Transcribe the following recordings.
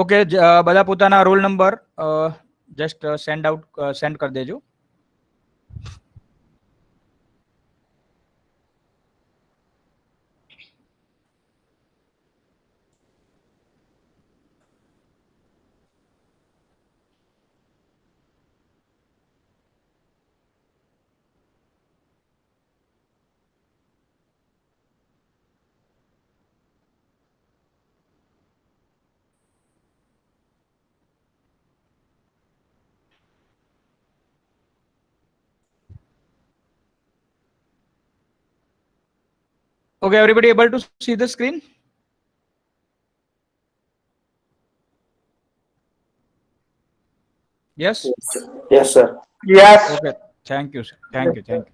Okay, બધા પોતાના roll number just send કરી દેજો. Okay, everybody able to see the screen? Yes? Yes, sir. Yes. Okay, thank you, sir. Thank you, thank you.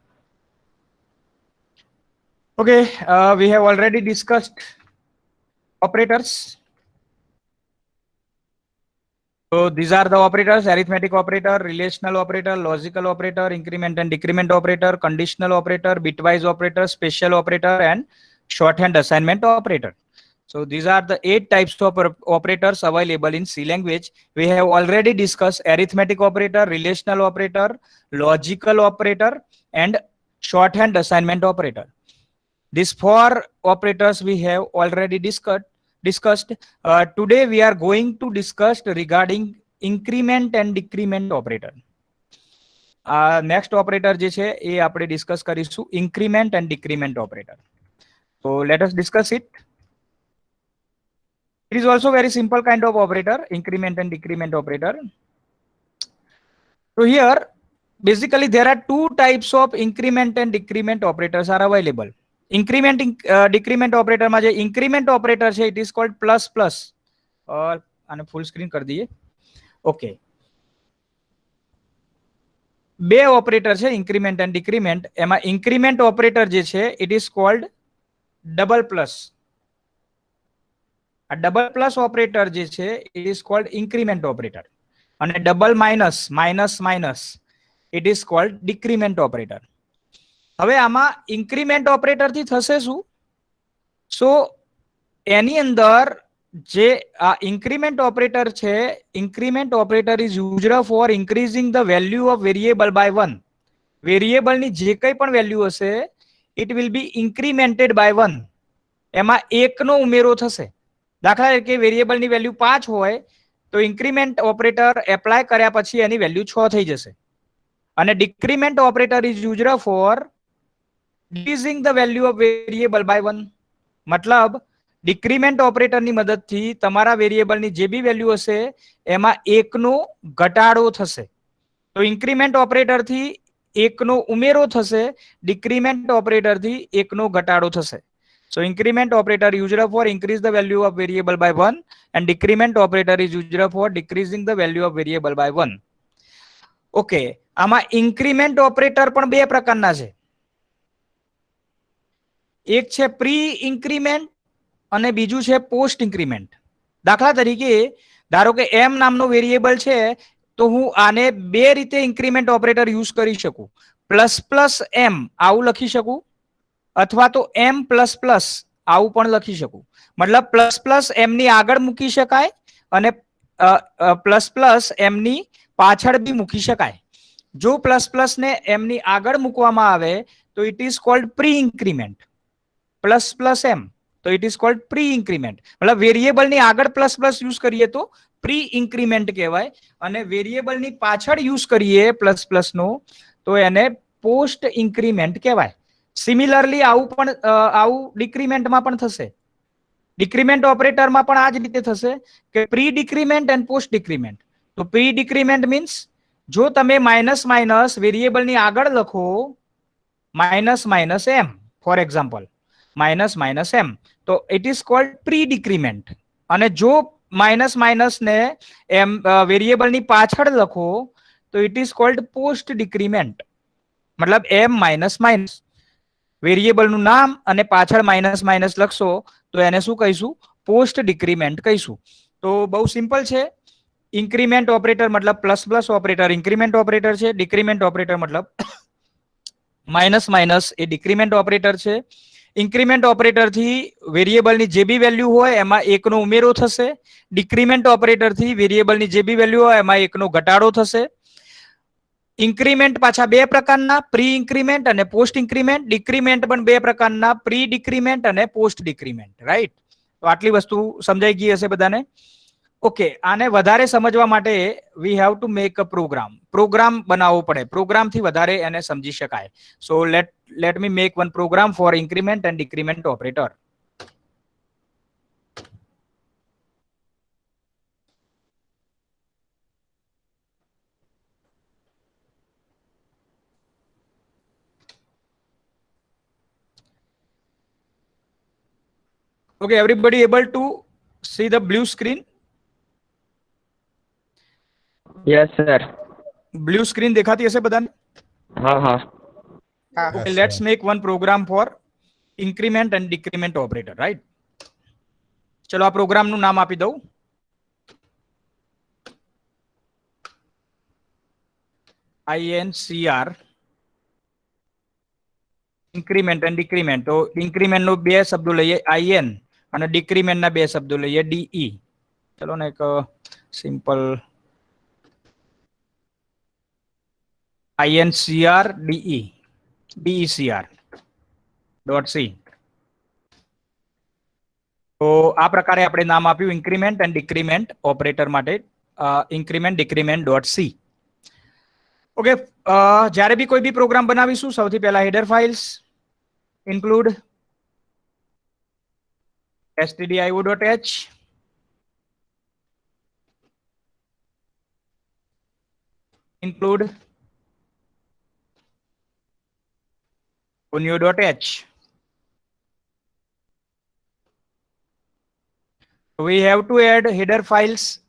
Okay, we have already discussed operators. So these are the operators: arithmetic operator, relational operator, logical operator, increment and decrement operator, conditional operator, bitwise operator, special operator, and shorthand assignment operator. So these are the 8 types of operators available in C language. We have already discussed arithmetic operator, relational operator, logical operator, and shorthand assignment operator. These 4 operators we have already discussed. Today we are going to discuss regarding increment and decrement operator. Next operator જે છે એ આપણે discuss કરીશું increment and decrement operator. So let us discuss it. It is also very simple kind of operator, increment and decrement operator. So here basically there are 2 types of increment and decrement operators are available. Increment decrement operator માં જે increment operator છે it is called plus plus. આને full screen કરી દઈએ. Okay. બે operator છે increment and decrement. એમાં increment operator જે છે it is called double plus. આ double plus operator જે છે it is called increment operator. અને double minus it is called decrement operator. હવે આમાં increment operator થી થશે શું? So એની અંદર જે આ increment operator છે, increment operator is used for increasing the value of variable by 1. Variable ની જે કંઈ પણ value હશે it will be incremented by 1. એમાં 1 નો ઉમેરો થશે. દાખલા તરીકે વેરિયેબલ ની વેલ્યુ 5 હોય તો ઇન્ક્રીમેન્ટ ઓપરેટર એપ્લાય કર્યા પછી એની વેલ્યુ 6 થઈ જશે. અને decrement operator is used four decreasing the value of variable by 1. मतलब डिक्रीमेंट ऑपरेटर ની મદદથી તમારા વેરિયેબલ ની જે બી વેલ્યુ હશે એમાં 1 નો ઘટાડો થશે. તો ઇન્ક્રીમેન્ટ ઓપરેટર થી 1 નો ઉમેરો થશે, ડિક્રીમેન્ટ ઓપરેટર થી 1 નો ઘટાડો થશે. So increment operator used for increase the value of variable by 1 and decrement operator is used for decreasing the value of variable by 1. Okay, આમાં increment operator પણ બે પ્રકારના છે. એક છે પ્રી ઇન્ક્રીમેન્ટ અને બીજું છે પોસ્ટ ઇન્ક્રીમેન્ટ. દાખલા તરીકે ધારો કે m નામનો વેરિયેબલ છે તો હું આને બે રીતે ઇન્ક્રીમેન્ટ ઓપરેટર યુઝ કરી શકું. પ્લસ પ્લસ m આવું લખી શકું અથવા તો m પ્લસ પ્લસ આવું પણ લખી શકું. મતલબ પ્લસ પ્લસ m ની આગળ મૂકી શકાય અને પ્લસ પ્લસ m ની પાછળ બી મૂકી શકાય. જો પ્લસ પ્લસ ને m ની આગળ મૂકવામાં આવે તો it is called pre increment. Plus plus m તો it is called pre increment. મતલબ વેરિયેબલ ની આગળ પ્લસ પ્લસ યુઝ કરીએ તો પ્રી ઇન્ક્રીમેન્ટ કહેવાય અને વેરિયેબલ ની પાછળ યુઝ કરીએ પ્લસ પ્લસ નો તો એને પોસ્ટ ઇન્ક્રીમેન્ટ કહેવાય. સિમિલરલી આવું ડિક્રીમેન્ટમાં પણ થશે. ડિક્રીમેન્ટ ઓપરેટરમાં પણ આ જ રીતે થશે કે pre decrement and post decrement. તો પ્રી ડિક્રીમેન્ટ મીન્સ જો તમે માઇનસ માઇનસ વેરિયેબલની આગળ લખો minus minus M for example minus minus M તો it is called pre decrement. અને જો માઇનસ માઇનસ ને એમ વેરિયેબલની પાછળ લખો તો it is cold post decrement. મતલબ એમ માઇનસ માઇનસ વેરિયેબલનું નામ અને પાછળ માઇનસ માઇનસ લખશો તો એને શું કહીશું? પોસ્ટ ડિક્રીમેન્ટ કહીશું. તો બહુ સિમ્પલ છે. ઇન્ક્રીમેન્ટ ઓપરેટર મતલબ plus plus operator increment operator છે. ડિક્રીમેન્ટ ઓપરેટર મતલબ માઇનસ માઇનસ એ ડિક્રીમેન્ટ ઓપરેટર છે. ઇન્ક્રીમેન્ટ ઓપરેટરથી વેરિયેબલની જે બી વેલ્યુ હોય એમાં એકનો ઉમેરો થશે. ડિક્રીમેન્ટ ઓપરેટરથી વેરિયેબલની જે બી વેલ્યુ હોય એમાં એકનો ઘટાડો થશે. ઇન્ક્રીમેન્ટ પાછા બે પ્રકારના, પ્રી ઇન્ક્રીમેન્ટ અને પોસ્ટ ઇન્ક્રીમેન્ટ. ડિક્રીમેન્ટ પણ બે પ્રકારના, પ્રી ડિક્રીમેન્ટ અને પોસ્ટ ડિક્રીમેન્ટ. રાઈટ? તો આટલી વસ્તુ સમજાઈ ગઈ હશે બધાને. ઓકે, આને વધારે સમજવા માટે we have to make a program બનાવવો પડે. પ્રોગ્રામથી વધારે એને સમજી શકાય. So let me make one program for increment and decrement operator. Okay, everybody able to see the blue screen? Yes, sir. Blue screen દેખાતી હશે બધાને? હા. Okay, let's make one program for increment and decrement operator, right? ચલો આ પ્રોગ્રામનું નામ આપી દઉં. INCR increment and decrement. તો increment નો બે શબ્દો લઈએ IN અને decrement ના બે શબ્દો લઈએ DE. ચલો ને એક simple INCR DE DECR .c. તો આ પ્રકારે આપણે નામ આપ્યું ઇન્ક્રીમેન્ટ એન્ડ ડિક્રીમેન્ટ ઓપરેટર માટે, ઇન્ક્રીમેન્ટ ડિક્રીમેન્ટ .c. ઓકે, જ્યારે બી કોઈ બી પ્રોગ્રામ બનાવીશું સૌથી પહેલા header files include stdio.h, include unio.h. We have to add header files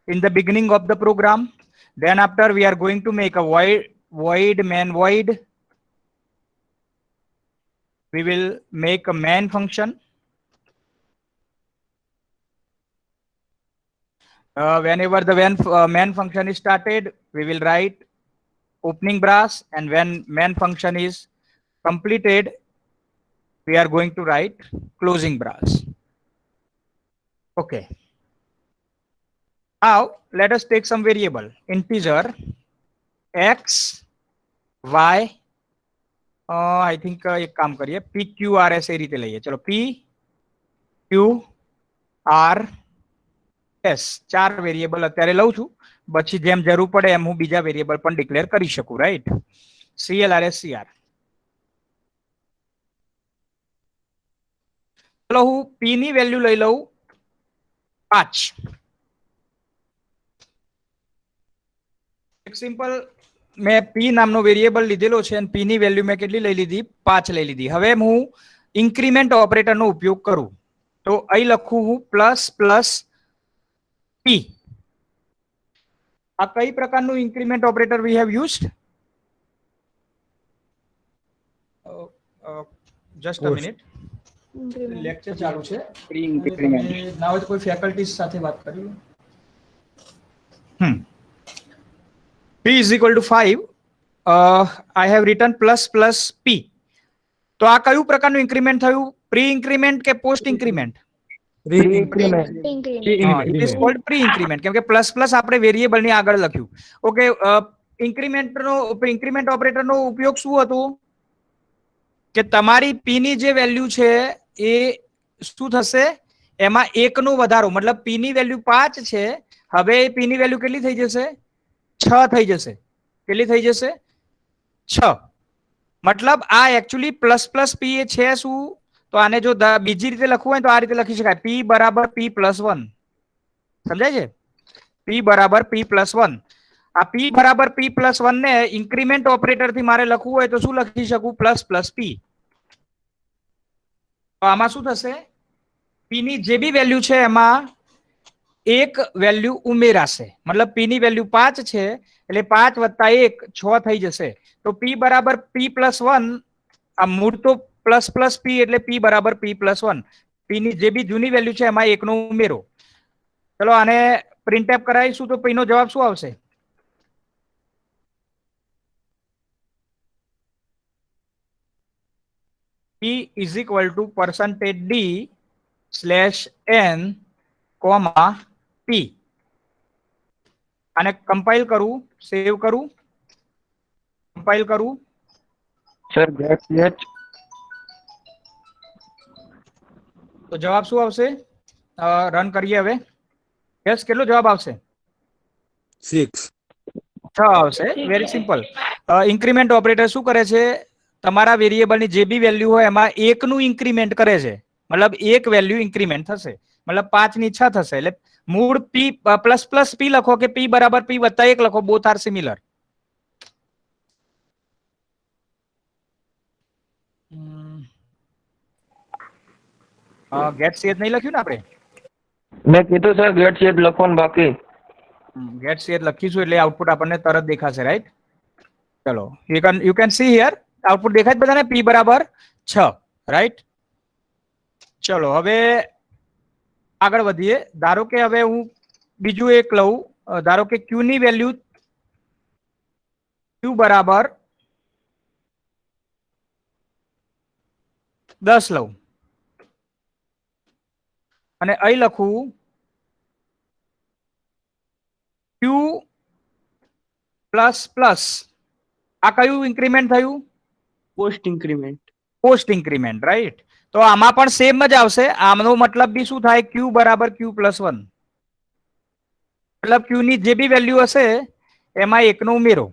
in the beginning of the program. Then after we are going to make a void main void. We will make a main function. Whenever the main function is started, we will write opening brace, and when main function is completed, we are going to write closing brace. Okay. Now let us take some variable integer x, y. I think एक काम करिए p q r s ए रीते लइए. चलो p q r s चार variable અત્યારે લઉં છું, પછી જેમ જરૂર પડે એમ હું બીજા વેરિએબલ પણ ડિક્લેર કરી શકું. રાઈટ? clrscr. ચલો હું p ની વેલ્યુ લઈ લઉં 5. એક સિમ્પલ મેં p નામનો વેરિયેબલ લીધેલો છે અને p ની વેલ્યુ મેં કેટલી લઈ લીધી? 5 લઈ લીધી. હવે હું ઇન્ક્રીમેન્ટ ઓપરેટરનો ઉપયોગ કરું તો અહીં લખું હું પ્લસ પ્લસ p. આ કઈ પ્રકારનું increment operator we have used? Just a minute, lecture ચાલુ છે. Pre increment. ના હોય તો કોઈ ફેકલ્ટી સાથે વાત કરી લો. p is equal to 5. I have written plus plus p. તો આ કયું પ્રકારનું ઇન્ક્રીમેન્ટ થયું? પ્રી ઇન્ક્રીમેન્ટ કે post increment? Pre increment. It is called pre increment, કેમ કે પ્લસ પ્લસ આપણે વેરિયેબલની આગળ લખ્યું. ઓકે, ઇન્ક્રીમેન્ટ ઓપરેટરનો ઉપયોગ શું હતો? કે તમારી p ની જે વેલ્યુ છે એ શું થશે? એમાં એકનો વધારો, મતલબ p ની વેલ્યુ 5 છે, હવે p ની વેલ્યુ કેટલી થઈ જશે? 6 થઈ જશે. કેટલી થઈ જશે? 6. મતલબ આ એકચ્યુઅલી પ્લસ પ્લસ p એ છે શું? તો આને જો બીજી રીતે લખવું હોય તો આ રીતે લખી શકાય, p બરાબર p પ્લસ 1. સમજાય છે? p બરાબર p પ્લસ 1. આ p બરાબર p પ્લસ 1 ને ઇન્ક્રીમેન્ટ ઓપરેટર થી મારે લખવું હોય તો શું લખી શકું? Plus plus p. તો આમાં શું થશે? p ની જે બી વેલ્યુ છે એમાં એક વેલ્યુ ઉમેરાશે. મતલબ p ની વેલ્યુ 5 છે એટલે 5 વત્તા 1 6 થઈ જશે. તો p બરાબર p પ્લસ 1. આ મૂળ તો પ્લસ પ્લસ p એટલે p બરાબર p પ્લસ 1. p ની જે બી જૂની વેલ્યુ છે એમાં એકનો ઉમેરો. ચલો આને પ્રિન્ટએફ કરાવીશું તો p નો જવાબ શું આવશે? p P is equal to percentage D slash N comma P. આને કમ્પાઇલ કરું, સેવ કરું, કમ્પાઇલ કરું. Sir get set. તો જવાબ શું આવશે? રન કરીએ હવે. યસ, કેટલો જવાબ આવશે? 6. 6 આવશે. Very simple. ઇન્ક્રીમેન્ટ ઓપરેટર શું કરે છે? તમારા વેરિયેબલની જે બી વેલ્યુ હોય એમાં એકનું ઇન્ક્રીમેન્ટ કરે છે. મતલબ એક વેલ્યુ ઇન્ક્રીમેન્ટ થશે, મતલબ 5 ની 6 થશે. એટલે મૂળ P પ્લસ પ્લસ P લખો કે P બરાબર P વત્તા 1 લખો, both are similar. Get set નહીં લખ્યું ને આપણે? મેં કીધું સર ગેટ સેટ લખવાનું બાકી. ગેટ સેટ લખીશું એટલે આઉટપુટ આપણને તરત દેખાશે, રાઈટ? ચલો, you can see here output દેખાય બધાને P બરાબર 6, રાઈટ? ચલો હવે આગળ વધીએ. ધારો કે હવે હું બીજું એક લઉં. ધારો કે Q ની વેલ્યુ Q બરાબર 10 લઉં અને અહીં લખું Q પ્લસ પ્લસ. આ કયું ઇન્ક્રીમેન્ટ થયું? Post increment. Post increment, right? તો આમાં પણ સેમ જ આવશે. આમનો મતલબ બી શું થાય? Q બરાબર Q પ્લસ 1. મતલબ Q ની જે બી વેલ્યુ હશે એમાં એકનો ઉમેરો.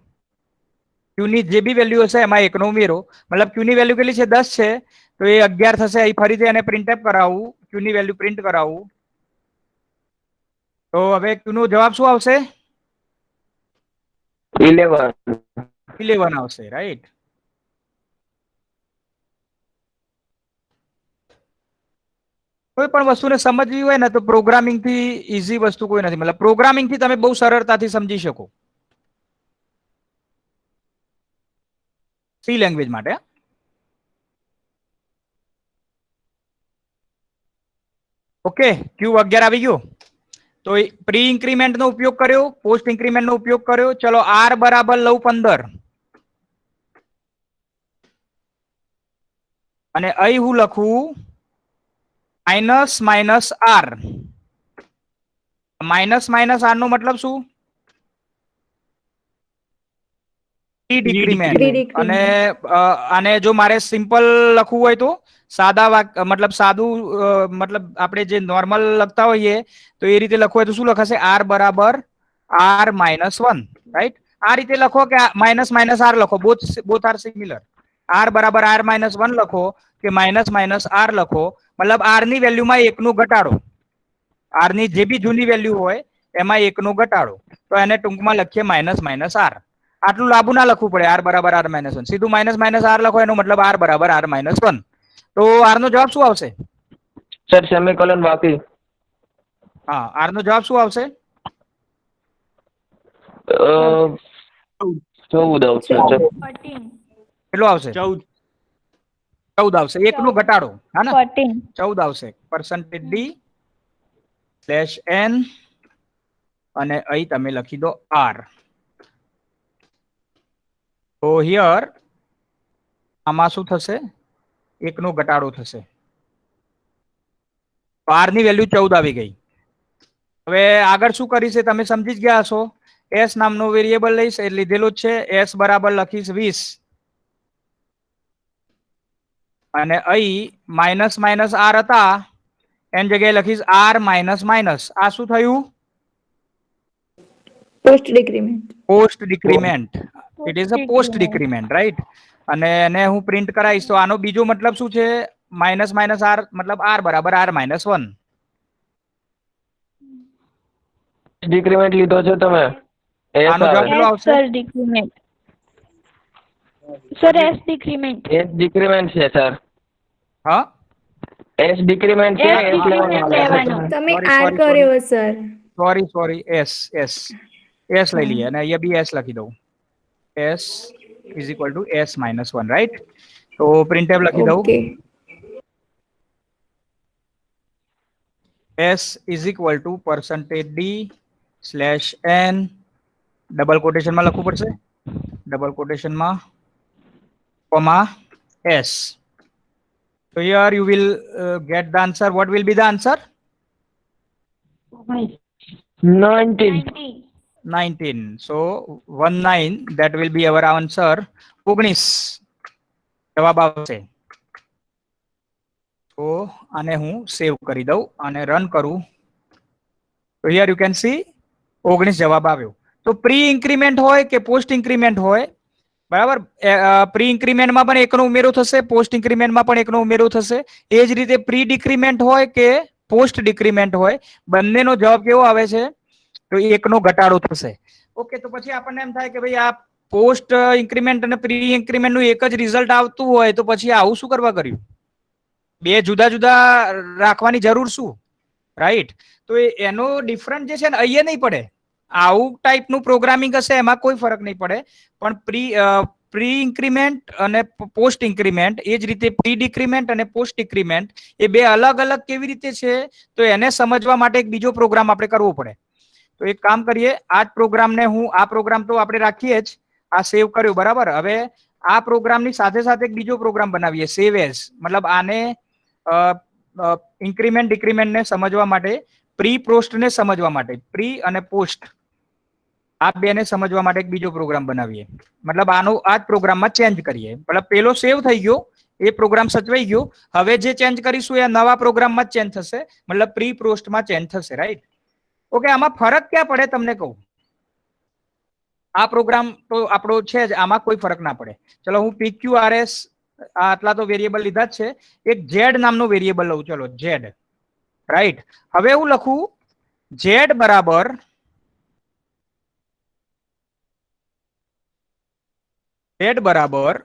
Q ની જે બી વેલ્યુ હશે એમાં એકનો ઉમેરો. મતલબ Q ની વેલ્યુ કેટલી છે? 10 છે, તો એ 11 થશે. અહીં ફરીથી એને પ્રિન્ટએફ કરાવું, Q ની વેલ્યુ પ્રિન્ટ કરાવું, તો હવે Q નો જવાબ શું આવશે? 11 આવશે, રાઈટ? કોઈ પણ વસ્તુને સમજવી હોય ને તો પ્રોગ્રામિંગ થી ઈઝી વસ્તુ કોઈ નથી. મતલબ પ્રોગ્રામિંગ થી તમે બહુ સરળતાથી સમજી શકો. સી લેંગ્વેજ માટે. ઓકે, Q 11 આવી ગયો. તો પ્રી ઇન્ક્રીમેન્ટ નો ઉપયોગ કર્યો, પોસ્ટ ઇન્ક્રીમેન્ટ નો ઉપયોગ કર્યો. ચલો, R બરાબર લઉં 15 અને અહીં હું લખું minus minus R. Minus minus R નો મતલબ શું? ડિક્રીમેન્ટ. અને આને જો મારે સિમ્પલ લખવું હોય તો સાદા મતલબ સાદું મતલબ આપણે જે નોર્મલ લખતા હોઈએ તો એ રીતે લખવું હોય તો શું લખાશે? R બરાબર R માઇનસ 1, રાઈટ? આ રીતે લખો કે માઇનસ માઇનસ R લખો, બોથ આર સિમિલર. R બરાબર R માઇનસ 1 લખો કે માઇનસ માઇનસ R લખો, મતલબ R ની વેલ્યુમાં એકનો ઘટાડો. R ની જે બી જૂની વેલ્યુ હોય એમાં એકનો ઘટાડો. તો એને ટૂંકમાં લખીએ માઇનસ માઇનસ R. આટલું લાંબુ ના લખવું પડે. R બરાબર R માઇનસ 1, સીધું માઇનસ માઇનસ R લખો, એનો મતલબ R બરાબર R માઇનસ 1. તો R નો જવાબ શું આવશે? સર સેમિકોલન બાકી. હા, R નો જવાબ શું આવશે? 14 આવશે સર. કેટલો આવશે? 14 આવશે. એકનો ઘટાડો, હા ને? 14 આવશે. પરસેન્ટેજ D સ્લેશ N અને અહીં તમે લખી દો R. તો હિયર આમાં શું થશે? એકનો ઘટાડો થશે. R ની વેલ્યુ 14 આવી ગઈ. હવે આગળ શું કરીશ એ તમે સમજી જ ગયા હશો. S નામનો વેરિયેબલ લઈશ, એ લીધેલો જ છે. S બરાબર લખીશ 20 અને અહીં માઇનસ માઇનસ R હતા એની જગ્યાએ લખીશ R માઇનસ માઇનસ. આ શું થયું? Post decrement. Post decrement. It is a post decrement, right? અને એને હું પ્રિન્ટ કરાવીશ તો આનો બીજો મતલબ શું છે? માઇનસ માઇનસ R મતલબ R બરાબર R માઇનસ 1. ડિક્રીમેન્ટ લીધો છે તમે? આનો જવાબ કેટલો આવશે? Sir decrement. Sir S decrement. S decrement છે સર. હા, એસ ડિક્રીમેન્ટ છે. એસ ડિક્રીમેન્ટ લેવાનો. તમે આર કર્યો સર. સોરી S લઈ લઈએ અને અહીંયા બી S લખી દઉં. S is equal to S minus 1, right? તો પ્રિન્ટએફ લખી દઉં. Okay. S is equal to percentage D slash N double કોટેશનમાં લખવું પડશે. ડબલ કોટેશનમાં comma S. So here you will get the answer. What will be the answer? 19. 19. So 19, that will be our answer. 19 જવાબ આવશે. તો આને હું સેવ કરી દઉં અને રન કરું. તો here you can see 19 જવાબ આવ્યો. તો પ્રી ઇન્ક્રીમેન્ટ હોય કે પોસ્ટ ઇન્ક્રીમેન્ટ હોય, બરાબર, પ્રી ઇન્ક્રીમેન્ટમાં પણ એકનો ઉમેરો થશે, પોસ્ટ ઇન્ક્રીમેન્ટમાં પણ એકનો ઉમેરો થશે. એ જ રીતે પ્રી ડિક્રીમેન્ટ હોય કે પોસ્ટ ડિક્રીમેન્ટ હોય, બંનેનો જવાબ કેવો આવે છે? તો એકનો ઘટાડો થશે. ઓકે, તો પછી આપણને એમ થાય કે ભાઈ આ પોસ્ટ ઇન્ક્રીમેન્ટ અને પ્રી ઇન્ક્રીમેન્ટનું એક જ રિઝલ્ટ આવતું હોય તો પછી આવું શું કરવા કર્યું? બે જુદા જુદા રાખવાની જરૂર શું? રાઈટ. તો એનો ડિફરન્ટ જે છે ને અહીંયા નહીં પડે. આવું ટાઈપનું પ્રોગ્રામિંગ હશે એમાં કોઈ ફરક નહીં પડે, પણ પ્રી ઇન્ક્રીમેન્ટ અને પોસ્ટ ઇન્ક્રીમેન્ટ, એ જ રીતે પ્રી ડિક્રીમેન્ટ અને પોસ્ટ ડિક્રીમેન્ટ, એ બે અલગ અલગ કેવી રીતે છે તો એને સમજવા માટે એક બીજો પ્રોગ્રામ આપણે કરવો પડે. તો એક કામ કરીએ, આ જ પ્રોગ્રામને હું, આ પ્રોગ્રામ તો આપણે રાખીએ જ, આ સેવ કર્યો, બરાબર. હવે આ પ્રોગ્રામની સાથે સાથે એક બીજો પ્રોગ્રામ બનાવીએ, સેવ એઝ, મતલબ આને ઇન્ક્રીમેન્ટ ડિક્રીમેન્ટને સમજવા માટે, પ્રી પોસ્ટને સમજવા માટે, પ્રી અને પોસ્ટ આ બેને સમજવા માટે એક બીજો પ્રોગ્રામ બનાવીએ. મતલબ આનો આ જ પ્રોગ્રામમાં ચેન્જ કરીએ. મતલબ પેલો સેવ થઈ ગયો, એ પ્રોગ્રામ સચવાઈ ગયો, હવે જે ચેન્જ કરીશું એ નવા પ્રોગ્રામમાં જ ચેન્જ થશે, મતલબ પ્રી પોસ્ટમાં ચેન્જ થશે. રાઈટ. ઓકે, આમાં ફરક ક્યાં પડે તમને કહું. આ પ્રોગ્રામ તો આપણો છે જ, આમાં કોઈ ફરક ના પડે. ચલો હું PQRS આટલા તો વેરિયેબલ લીધા જ છે, એક Z નામનો વેરિયેબલ લઉં. ચલો Z, રાઈટ. હવે હું લખું Z બરાબર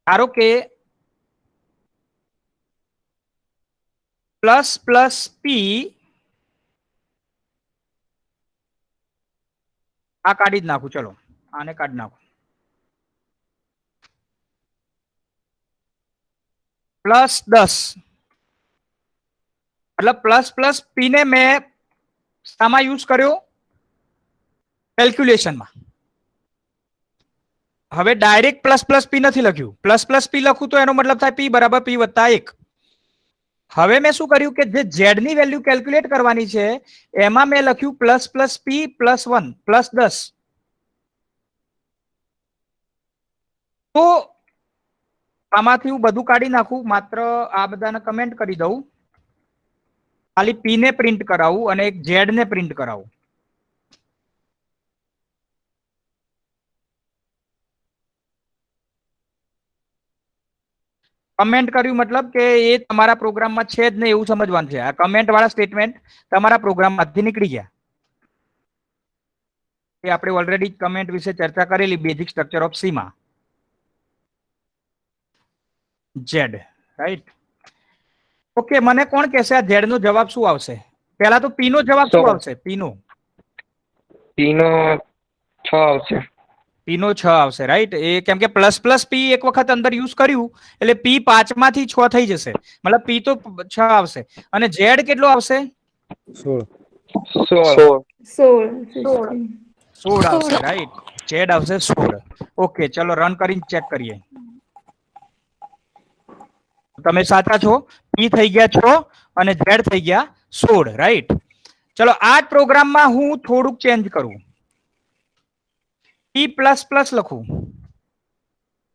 ધારો કે પ્લસ પ્લસ પી, આ કાઢી જ નાખું. ચલો આને કાઢી નાખું. +10, મતલબ પ્લસ પ્લસ પી ને મેં શામાં યુઝ કર્યો? કેલ્ક્યુલેશનમાં. હવે ડાયરેક્ટ પ્લસ પ્લસ પી નથી લખ્યું, પ્લસ પ્લસ પી લખું તો એનો મતલબ થાય P બરાબર P વત્તા 1. હવે મેં શું કર્યું કે જે Z ની વેલ્યુ કેલ્ક્યુલેટ કરવાની છે એમાં મેં લખ્યું પ્લસ પ્લસ પી +1 +10. તો આમાંથી હું બધું કાઢી નાખું, માત્ર આ બધાને કમેન્ટ કરી દઉં, ખાલી P ને પ્રિન્ટ કરાવું અને એક Z ને પ્રિન્ટ કરાવું. કમેન્ટ કર્યું મતલબ કે એ તમારા પ્રોગ્રામમાં છે જ નહીં એવું સમજવાનું છે. આ કમેન્ટ વાળા સ્ટેટમેન્ટ તમારા પ્રોગ્રામમાંથી નીકળી ગયા. એ આપણે ઓલરેડી કમેન્ટ વિશે ચર્ચા કરેલી બેઝિક સ્ટ્રક્ચર ઓફ સી માં. Z, right. ઓકે, મને કોણ કહેશે આ Z નો જવાબ શું આવશે? પહેલા તો P નો જવાબ શું આવશે? P નો 6 આવશે. P નો 6 આવશે, રાઈટ. એ કેમ કે પ્લસ પ્લસ P એક વખત અંદર યુઝ કર્યું એટલે P 5 માંથી 6 થઈ જશે, મતલબ P તો 6 આવશે. અને Z કેટલો આવશે? 16. 16 આવશે, રાઈટ. Z આવશે 16. ઓકે, ચલો રન કરીને ચેક કરીએ. તમે સાચા છો, P થઈ ગયા 6 અને Z થઈ ગયા 16, રાઈટ. ચલો આ જ પ્રોગ્રામમાં હું થોડુંક ચેન્જ કરું, P++ લખું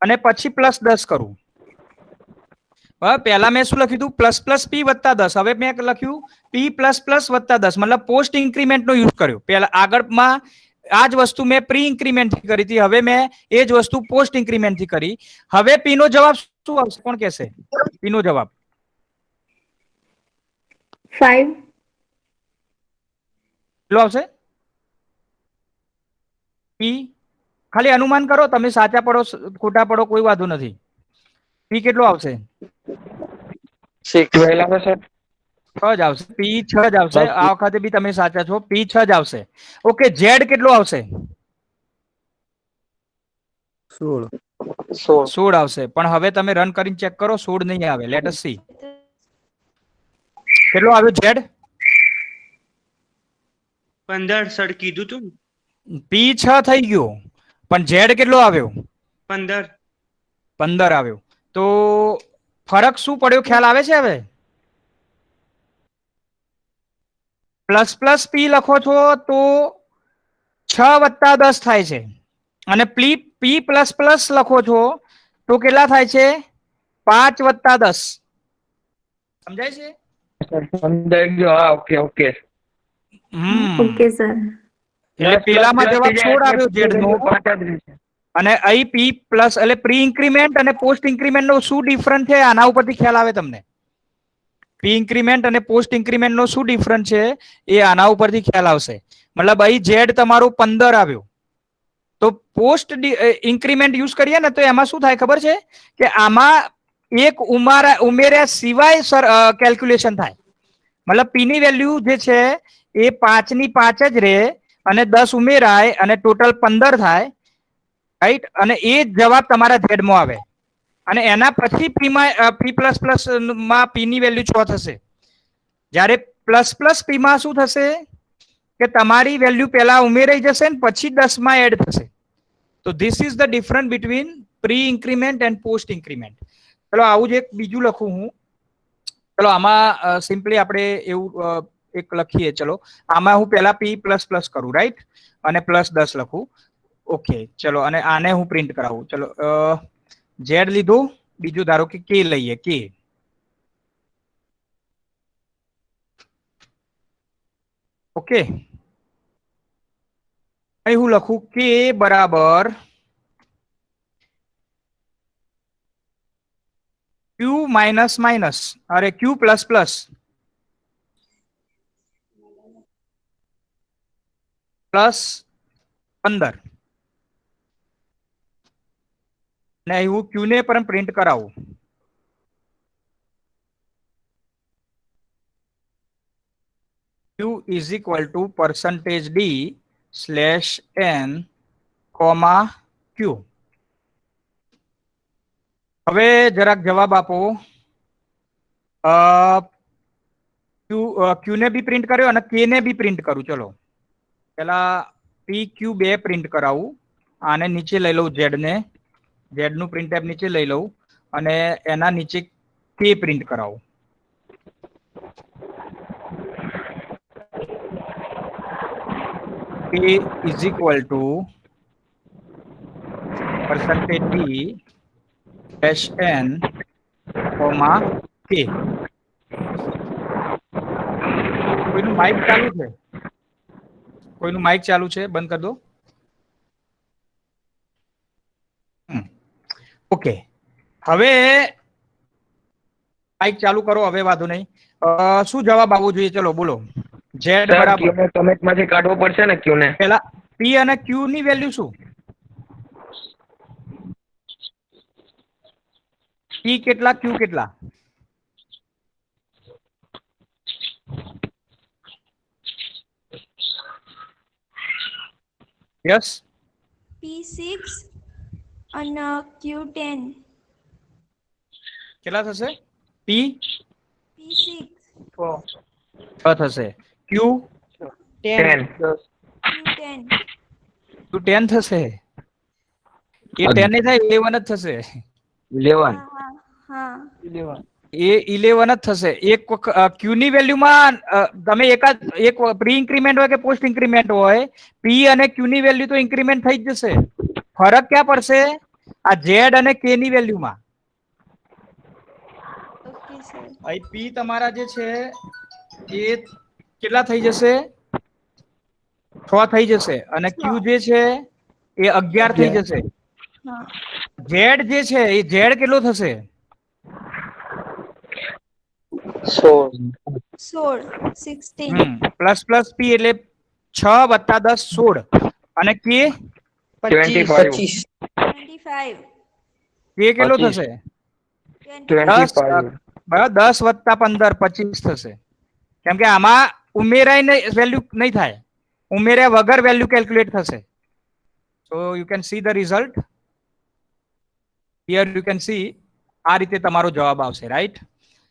અને પછી +10 કરું. પહેલા મેં શું લખ્યું હતું? ++ P + 10. હવે મેં લખ્યું P ++ + 10, મતલબ પોસ્ટ ઇન્ક્રીમેન્ટ નો યુઝ કર્યો. પહેલા આગળમાં આ જ વસ્તુ મેં પ્રી ઇન્ક્રીમેન્ટ થી કરી હતી, હવે મેં એ જ વસ્તુ પોસ્ટ ઇન્ક્રીમેન્ટ થી કરી. હવે P નો જવાબ શું આવશે? કોણ કહેશે P નો જવાબ? 5. કેટલો આવશે? P ખાલી અનુમાન કરો, તમે સાચા પડો ખોટા પડો કોઈ વાંધો નથી. P કેટલો આવશે? 6 આવશે. 6 જ આવશે. P 6 જ આવશે. આ વખતે બી તમે સાચા છો, P 6 જ આવશે. ઓકે, Z કેટલો આવશે? 16 આવશે. પણ હવે તમે રન કરીને ચેક કરો, 16 નહીં આવે. લેટ અસ સી કેટલો આવ્યો Z? 15 સર કીધું તું. P 6 થઈ ગયો, પણ Z કેટલો આવ્યો? 15. 15 આવ્યો. તો ફરક શું પડ્યો ખ્યાલ આવે છે હવે? પ્લસ પ્લસ પી લખો છો તો 6 વત્તા 10 થાય છે અને પી પ્લસ પ્લસ લખો છો તો કેટલા થાય છે? 5 વત્તા 10. સમજાય છે? સમજાઈ ગયો. હા, ઓકે ઓકે. Okay sir. એટલે પેલામાં જવાબ 16 આવ્યો ઝેડ નો, 5 જ રહેશે. અને અહીં પી પ્લસ એટલે પ્રી ઇન્ક્રીમેન્ટ અને પોસ્ટ ઇન્ક્રીમેન્ટ નો શું ડિફરન્સ છે આના ઉપરથી ખ્યાલ આવે તમને? પ્રી ઇન્ક્રીમેન્ટ અને પોસ્ટ ઇન્ક્રીમેન્ટ નો શું ડિફરન્સ છે એ આના ઉપરથી ખ્યાલ આવશે. મતલબ અહીં ઝેડ તમારો 15 આવ્યો, તો પોસ્ટ ઇન્ક્રીમેન્ટ યુઝ કરીએ ને તો એમાં શું થાય ખબર છે કે આમાં એક ઉમેર્યા સિવાય કેલ્ક્યુલેશન થાય. મતલબ પી ની વેલ્યુ જે છે એ 5 ની 5 જ રહે અને 10 ઉમેરાય અને ટોટલ 15 થાય, રાઈટ? અને એ જ જવાબ તમારા ઝેડ માં આવે. અને એના પછી પી પ્લસ પ્લસ માં પી ની વેલ્યુ 6 થશે. જ્યારે પ્લસ પ્લસ પી માં શું થશે કે તમારી વેલ્યુ પહેલા ઉમેરાઈ જશે ને પછી 10 માં એડ થશે. તો this is the difference between pre increment and post increment. ચલો આવું જ એક બીજું લખું હું. ચલો આમાં સિમ્પલી આપણે એવું એક લખીએ. ચલો આમાં હું પહેલા પી પ્લસ પ્લસ કરું, રાઈટ? અને પ્લસ 10 લખું. ઓકે, ચલો અને આને હું પ્રિન્ટ કરાવું. ચલો ઝેડ લીધું, બીજું ધારો કે કે લઈએ. કે ઓકે, અહીં હું લખું કે બરાબર ક્યુ માઇનસ માઇનસ, અરે ક્યુ પ્લસ પ્લસ પ્લસ 15. ને અહીં હું ક્યુ ને પણ પ્રિન્ટ કરાવું. Q is equal to percentage D slash N comma Q. હવે જરાક જવાબ આપો. ક્યુ ને બી પ્રિન્ટ કર્યો અને કે ને બી પ્રિન્ટ કરું. ચલો પેલા પી ક્યુ બે પ્રિન્ટ કરાવું. આને નીચે લઈ લઉં, ઝેડ ને, ઝેડ નું પ્રિન્ટ ટેબ નીચે લઈ લઉં અને એના નીચે કે પ્રિન્ટ કરાવું. K is equal to percentage D dash N comma K. કોઈનું માઇક ચાલુ છે? કોઈનું માઇક ચાલુ છે? બંધ કરી દો. ઓકે, હવે માઇક ચાલુ કરો. હવે વાંધો નહીં. શું જવાબ આવવો જોઈએ? ચલો બોલો. ઝેડ સર, બરાબર. ક્યુને કમેન્ટમાંથી કાઢવો પડશે ને, ક્યુને. પેલા પી અને ક્યુ ની વેલ્યુ શું? પી કેટલા, ક્યુ કેટલા? Yes, P6 and Q10. કેટલા થશે? પી P6. 6 થશે. ક્યુ 10. Q10. ક્યુ 10 થશે. એ 10 નહીં થાય, 11 જ થશે. 11. હા. એ 11 જ થશે. એક ક્યુ ની વેલ્યુમાં તમે એક પ્રી ઇન્ક્રીમેન્ટ હોય કે પોસ્ટ ઇન્ક્રીમેન્ટ હોય, પી અને ક્યુ ની વેલ્યુ તો ઇન્ક્રીમેન્ટ થઈ જ જશે. ફરક ક્યાં પડશે? આ ઝેડ અને કે ની વેલ્યુમાં. Okay, sir. અહીં પી તમારા જે છે એ કેટલા થઈ જશે? 6 થઈ જશે. અને ક્યુ જે છે એ 11 થઈ જશે. હા. ઝેડ જે છે એ ઝેડ કેટલો થશે? 16. પ્લસ પ્લસ પી એટલે 6 વત્તા 10 16. અને કે 25. 25. કે કેટલો થશે? 25. 10 વત્તા 15 25 થશે. કેમ કે આમાં ઉમેરાઈને વેલ્યુ નહીં થાય, ઉમેર્યા વગર વેલ્યુ કેલ્ક્યુલેટ થશે. So you can see the result here. You can see આ રીતે તમારો જવાબ આવશે, રાઈટ?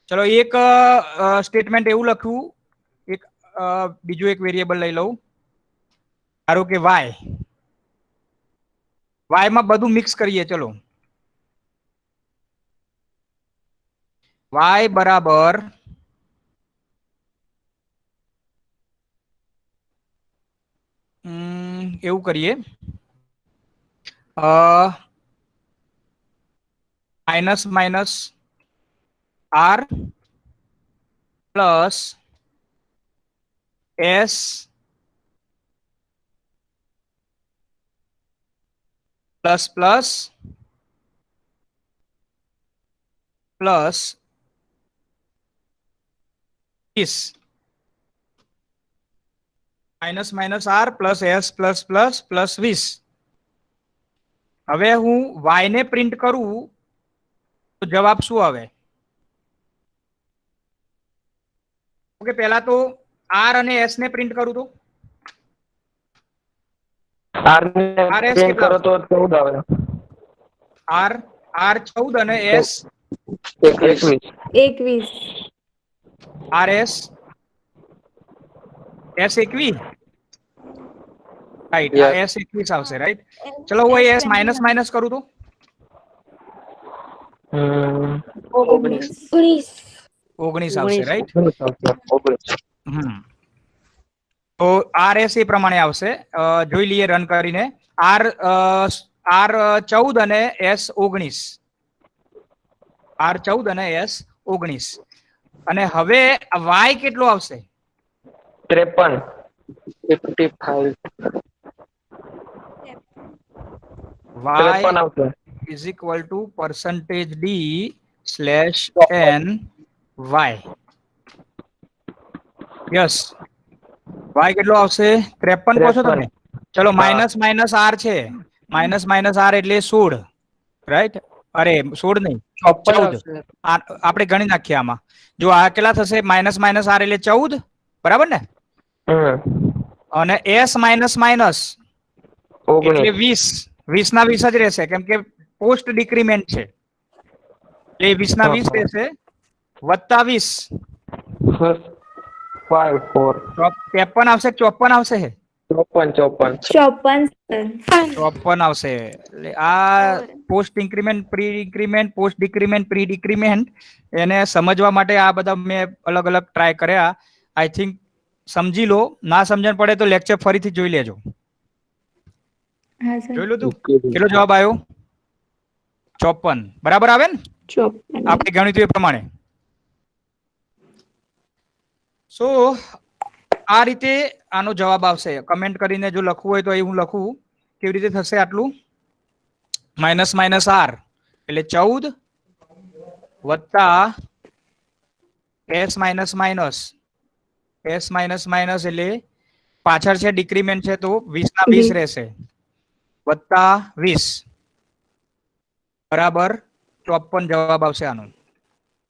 ચલો એક સ્ટેટમેન્ટ એવું લખવું. એક બીજું એક વેરિયેબલ લઈ લઉં. ધારો કે વાય. વાય માં બધું મિક્સ કરીએ. ચલો y બરાબર એવું કરીએ minus minus r plus s plus plus plus 20 minus minus r plus s plus plus plus 20. હવે હું y ને પ્રિન્ટ કરું તો જવાબ શું આવે? ઓકે, પહેલા તો r અને s ને પ્રિન્ટ કરું તો R ને RS print કેટલા કરો તો 14 આવે. r r 14 અને s 21. 21. rs s 21 right. આ Yes. s 21 આવશે રાઈટ. ચલો હું s માઇનસ માઇનસ કરું તો 19. 19 આવશે રાઈટ. 19. તો rs એ પ્રમાણે આવશે. જોઈ લઈએ રન કરીને. r 14 અને s 19, r 14 અને s 19. અને હવે y કેટલો આવશે? 53. 55. y 53 આવશે. is equal to percentage d slash n y. Yes, y કેટલો આવશે? 53 કહો છો તમે? ચલો માઇનસ માઇનસ આર છે, માઇનસ માઇનસ આર એટલે 16 રાઈટ. અરે 16 નહીં 14. આપણે ગણી નાખીએ આમાં. જો આ કેટલા થશે? માઇનસ માઇનસ આર એટલે 14, બરાબર ને? અને એસ માઇનસ માઇનસ એટલે 20. 20 ના 20 જ રહેશે કેમ કે પોસ્ટ ડિક્રીમેન્ટ છે એટલે 20 ના 20 રહેશે વત્તા 20. 5 4 53 આવશે કે 54 આવશે? 54. 54 આવશે. એટલે આ post increment, pre increment, post decrement, pre decrement એને સમજવા માટે આ બધા મેં અલગ અલગ ટ્રાય કર્યા. આઈ થિંક સમજી લો. ના સમજણ પડે તો લેક્ચર ફરીથી જોઈ લેજો. હા સર. જોઈ લો તું કેટલો જવાબ આવ્યો? 54 બરાબર આવે ને? 54. આપણે ગણ્યું એ પ્રમાણે. સો આ રીતે આનો જવાબ આવશે. કમેન્ટ કરીને જો લખવું હોય તો એ હું લખું. કેવી રીતે થશે આટલું? માઇનસ માઇનસ આર એટલે 14 વત્તા S minus minus, S minus minus એટલે પાછળ છે ડિક્રીમેન્ટ છે તો 20 ના 20 રહેશે વત્તા 20 બરાબર 54 જવાબ આવશે આનો.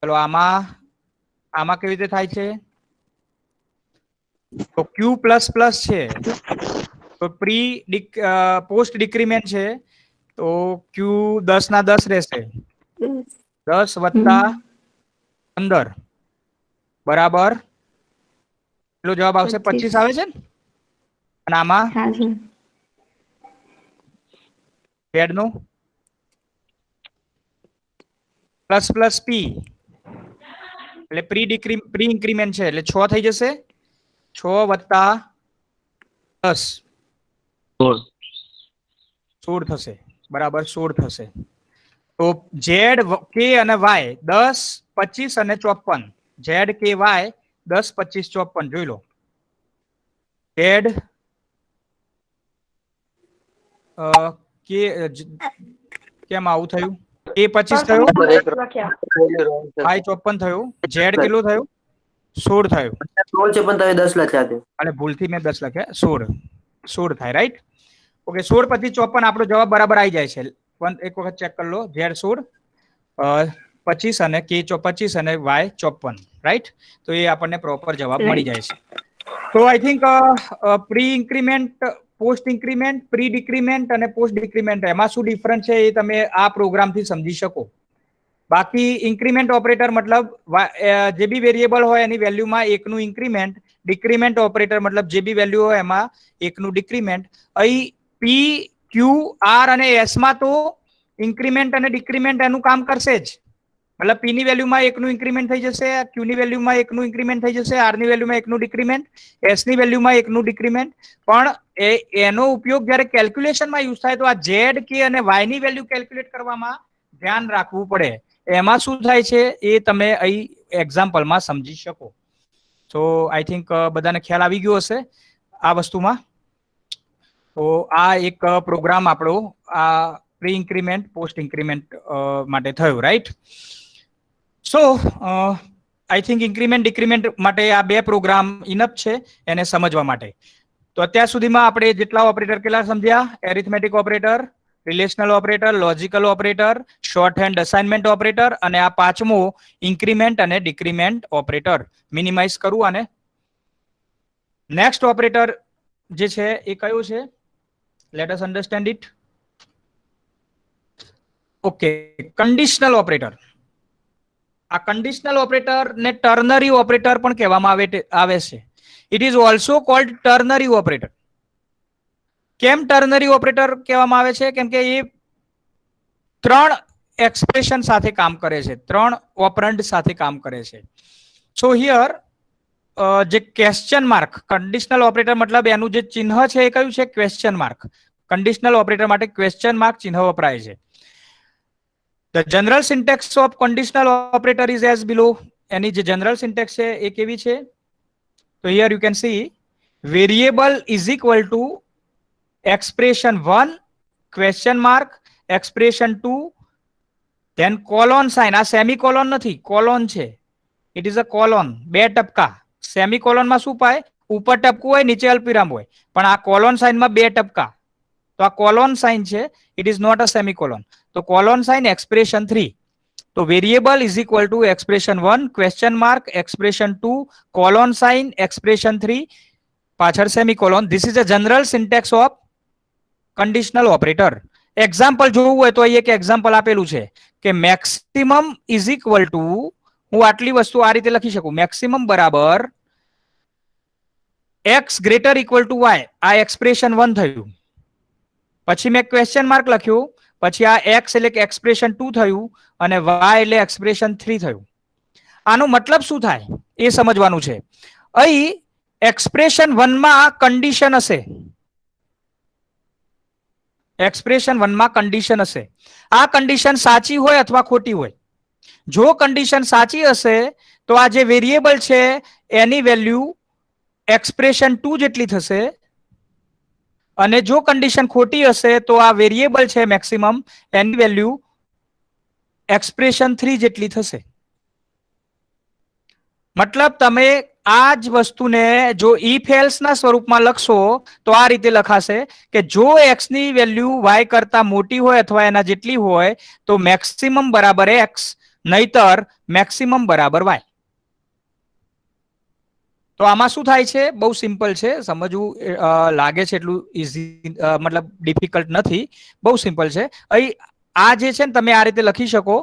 ચલો આમાં કેવી રીતે થાય છે? તો ક્યુ પ્લસ પ્લસ છે તો પોસ્ટ ડિક્રીમેન્ટ છે તો ક્યુ 10 ના 10 રહેશે. 10 વત્તા 15 બરાબર એટલો જવાબ આવશે 25 આવે છે ને? અને આમાં હા સર. ઝેડ નું પ્લસ પ્લસ પી એટલે પ્રી ઇન્ક્રીમેન્ટ છે એટલે 6 થઈ જશે. 6 વત્તા 10 16 થશે બરાબર 16 થશે. તો ઝેડ કે અને વાય 10 25 અને 54. ઝેડ કે વાય 10 25 54 જોઈ લો. ઝેડ કે કેમ આવું થયું? એ 25 થયું, વાય 54 થયું, ઝેડ કેટલું થયું? 16 થયું. 16 છે પણ તમે 10 લખ્યા છે. અને ભૂલથી મેં 10 લખ્યા. 16 થાય રાઈટ. ઓકે 16 પછી 54 આપણો જવાબ બરાબર આવી જાય છે. પણ એક વખત ચેક કરી લો. ઝેડ 16 25 અને કે 25 અને વાય 54 રાઈટ. તો એ આપણને પ્રોપર જવાબ મળી જાય છે. તો I think pre increment, post increment, pre decrement અને પોસ્ટ ડિક્રીમેન્ટ એમાં શું ડિફરન્સ છે એ તમે આ પ્રોગ્રામથી સમજી શકો. બાકી ઇન્ક્રીમેન્ટ ઓપરેટર મતલબ જે બી વેરિયેબલ હોય એની વેલ્યુમાં એકનું ઇન્ક્રીમેન્ટ, ડિક્રીમેન્ટ ઓપરેટર મતલબ જે બી વેલ્યુ હોય એમાં એકનું ડિક્રીમેન્ટ. અહીં પી, ક્યુ, આર અને એસ માં તો ઇન્ક્રીમેન્ટ અને ડિક્રીમેન્ટ એનું કામ કરશે જ મતલબ પી ની વેલ્યુમાં એકનું ઇન્ક્રીમેન્ટ થઈ જશે, ક્યુ ની વેલ્યુમાં એકનું ઇન્ક્રીમેન્ટ થઈ જશે, આર ની વેલ્યુમાં એકનું ડિક્રીમેન્ટ, એસ ની વેલ્યુમાં એકનું ડિક્રીમેન્ટ. પણ એનો ઉપયોગ જ્યારે કેલ્ક્યુલેશનમાં યુઝ થાય તો આ ઝેડ કે અને વાય ની વેલ્યુ કેલ્ક્યુલેટ કરવામાં ધ્યાન રાખવું પડે. એમાં શું થાય છે એ તમે અહીં એક્ઝામ્પલમાં સમજી શકો. તો આઈ થિંક બધાને ખ્યાલ આવી ગયો હશે આ વસ્તુમાં. તો આ એક પ્રોગ્રામ આપણો આ પ્રી ઇન્ક્રીમેન્ટ પોસ્ટ ઇન્ક્રીમેન્ટ માટે થયો, right? So I think increment decrement માટે આ બે પ્રોગ્રામ ઇનફ છે એને સમજવા માટે. તો અત્યાર સુધીમાં આપણે જેટલા ઓપરેટર કેટલા સમજ્યા? Arithmetic operator, relational operator, logical operator, short hand assignment operator અને આ પાંચમો ઇન્ક્રીમેન્ટ અને ડિક્રીમેન્ટ ઓપરેટર. મિનિમાઇઝ કરું આને. નેક્સ્ટ ઓપરેટર જે છે એ કયું છે? Let us understand it. Okay, conditional operator. આ કન્ડિશનલ ઓપરેટર ને ટર્નરી ઓપરેટર પણ કહેવામાં આવે છે. It is also cold ternary operator. કેમ ટર્નરી ઓપરેટર કહેવામાં આવે છે? કેમ કે એ ત્રણ એક્સપ્રેશન સાથે કામ કરે છે, ત્રણ ઓપરન્ડ સાથે કામ કરે છે. સો હિયર જે ક્વેશ્ચન માર્ક, કન્ડિશનલ ઓપરેટર મતલબ એનું જે ચિહ્ન છે એ કયું છે? Question mark. કન્ડિશનલ ઓપરેટર માટે ક્વેશ્ચન માર્ક ચિહ્ન વપરાય છે. The general syntax of conditional operator is as below. એની જે જનરલ સિન્ટેક્સ છે એ કેવી છે? તો here you can see variable is equal to expression 1 question mark expression 2 then colon sign. આ સેમિકોલોન નથી, કોલોન છે. It is a colon. બે ટપકા. સેમિકોલોનમાં શું પાય? ઉપર ટપકું હોય, નીચે અલ્પવિરામ હોય. પણ આ કોલોન સાઇનમાં બે ટપકા. તો આ કોલોન સાઇન છે. It is not a semicolon. તો કોલોન સાઇન એક્સપ્રેશન 3. તો variable is equal to expression 1 question mark expression 2 colon sign expression 3 પાછળ semicolon. This is a general syntax of conditional operator. Example જોવું હોય તો અહીં એક example આપેલું છે કે મેક્સિમમ ઇઝ ઇક્વલ ટુ, હું આટલી વસ્તુ આ રીતે લખી શકું, મેક્સિમમ બરાબર x greater equal to y. આ એક્સપ્રેશન 1 થયું. પછી મેં ક્વેશ્ચન માર્ક લખ્યું, પછી આ એક્સ એટલે કે એક્સપ્રેશન 2 થયું અને વાય એટલે એક્સપ્રેશન 3 થયું. આનો મતલબ શું થાય એ સમજવાનું છે. અહીં એક્સપ્રેશન 1 માં કન્ડિશન હશે. એક્સપ્રેશન 1 માં કન્ડિશન હશે. આ કન્ડિશન સાચી હોય અથવા ખોટી હોય. જો કન્ડિશન સાચી હશે તો આ જે વેરિયેબલ છે એની વેલ્યુ એક્સપ્રેશન 2 જેટલી થશે અને જો કન્ડિશન ખોટી હશે તો આ વેરિયેબલ છે મેક્સિમમ એની વેલ્યુ એક્સપ્રેશન 3 જેટલી થશે. મતલબ તમે આ જ વસ્તુને જો ઇફ એલ્સ ના સ્વરૂપમાં લખશો તો આ રીતે લખાશે કે જો એક્સ ની વેલ્યુ વાય કરતા મોટી હોય અથવા એના જેટલી હોય તો મેક્સિમમ બરાબર એક્સ, નહીતર મેક્સિમમ બરાબર વાય. તો આમાં શું થાય છે? બહુ સિમ્પલ છે, સમજવું લાગે છે એટલું ઇઝી, મતલબ ડિફિકલ્ટ નથી, બહુ સિમ્પલ છે. અહીં આ જે છે ને તમે આ રીતે લખી શકો.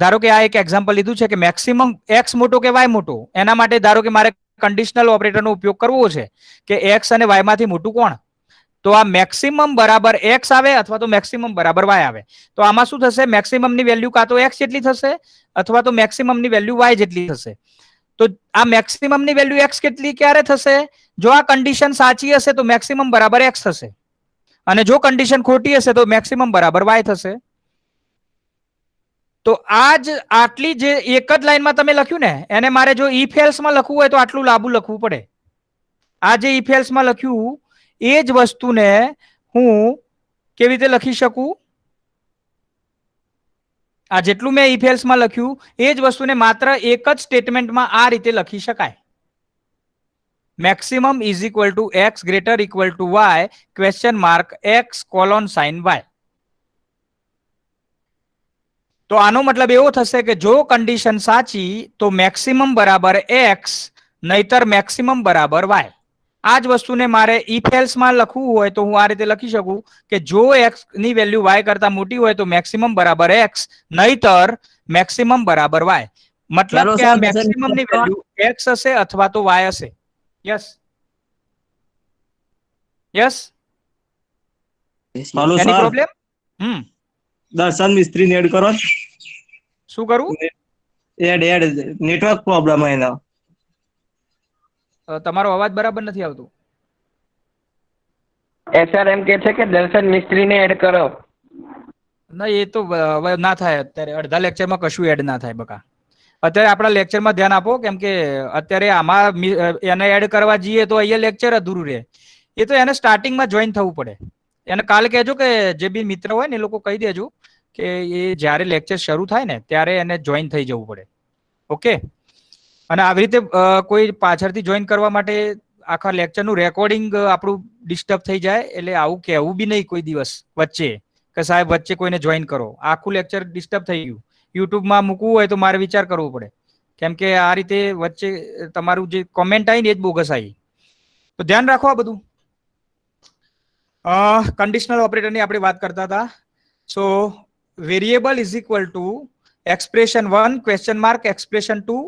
ધારો કે આ એક એક્ઝામ્પલ લીધું છે કે મેક્સિમમ એક્સ મોટો કે વાય મોટો. એના માટે ધારો કે મારે કન્ડિશનલ ઓપરેટરનો ઉપયોગ કરવો છે કે એક્સ અને વાય માંથી મોટું કોણ? તો આ મેક્સિમમ બરાબર એક્સ આવે અથવા તો મેક્સિમમ બરાબર વાય આવે. તો આમાં શું થશે? મેક્સિમમ ની વેલ્યુ કાં તો એક્સ જેટલી થશે અથવા તો મેક્સિમમ ની વેલ્યુ વાય જેટલી થશે. તો આ મેક્સિમમ ની વેલ્યુ એક્સ કેટલી ક્યારે થશે? જો આ કન્ડિશન સાચી હશે તો મેક્સિમમ બરાબર એક્સ થશે અને જો કન્ડિશન ખોટી હશે તો મેક્સિમમ બરાબર વાય થશે. તો આ જ આટલી જે એક જ લાઈનમાં તમે લખ્યું ને એને મારે જો ઇફ એલ્સ માં લખવું હોય તો આટલું લાંબુ લખવું પડે. આ જે ઇફ એલ્સ માં લખ્યું એ જ વસ્તુને હું કેવી રીતે લખી શકું? આ જેટલું મેં ઇફ એલ્સ માં લખ્યું એ જ વસ્તુને માત્ર એક જ સ્ટેટમેન્ટમાં આ રીતે લખી શકાય. Maximum is equal to x greater equal to y question mark x colon sign y. તો આનો મતલબ એવો થશે કે જો કન્ડિશન સાચી તો મેક્સિમમ બરાબર એક્સ, નહીતર મેક્સિમમ બરાબર વાય. આ જ વસ્તુને મારે ઇફ એલ્સ માં લખવું હોય તો હું આ રીતે લખી શકું કે જો એક્સ ની વેલ્યુ વાય કરતા મોટી હોય તો મેક્સિમમ બરાબર એક્સ, નહીતર મેક્સિમમ બરાબર વાય. મતલબ કે આ મેક્સિમમ ની વેલ્યુ એક્સ હશે અથવા તો વાય હશે. યસ યસ, હાલો એની સર, પ્રોબ્લેમ? દર્શન મિસ્ત્રી ને એડ કરો. શું કરું? એડ નેટવર્ક પ્રોબ્લેમ એનો. તમારો અવાજ બરાબર નથી આવતો. SR એમ કે છે કે દર્શન મિસ્ત્રીને એડ કરો. ના, એ તો હવે ના થાય. અત્યારે અડધા લેક્ચરમાં કશું એડ ના થાય બકા. અત્યારે આપણા લેક્ચરમાં ધ્યાન આપો, કેમ કે અત્યારે આમાં એને એડ કરવા જઈએ તો અહીંયા લેક્ચર અધૂરું રહે. એ તો એને સ્ટાર્ટિંગમાં જોઈન થવું પડે. એને કાલે કહેજો કે જે બી મિત્ર હોય ને એ લોકો કહી દેજો કે એ જ્યારે લેક્ચર શરૂ થાય ને ત્યારે એને જોઈન થઈ જવું પડે. ઓકે. અને આવી રીતે કોઈ પાછળથી જોઈન કરવા માટે આખા લેક્ચરનું રેકોર્ડિંગ આપણું ડિસ્ટર્બ થઈ જાય. એટલે આવું કહેવું બી નહીં કોઈ દિવસ વચ્ચે કે સાહેબ વચ્ચે કોઈને જોઈન કરો. આખું લેક્ચર ડિસ્ટર્બ થઈ ગયું. યુટ્યુબમાં મૂકવું હોય તો મારે વિચાર કરવો પડે, કેમ કે આ રીતે વચ્ચે તમારું જે કોમેન્ટ આવી ને એ જ બોગસ આવી. તો ધ્યાન રાખો આ બધું. કંડિશનલ ઓપરેટરની આપણે વાત કરતા હતા. So variable is equal to expression 1 question mark expression 2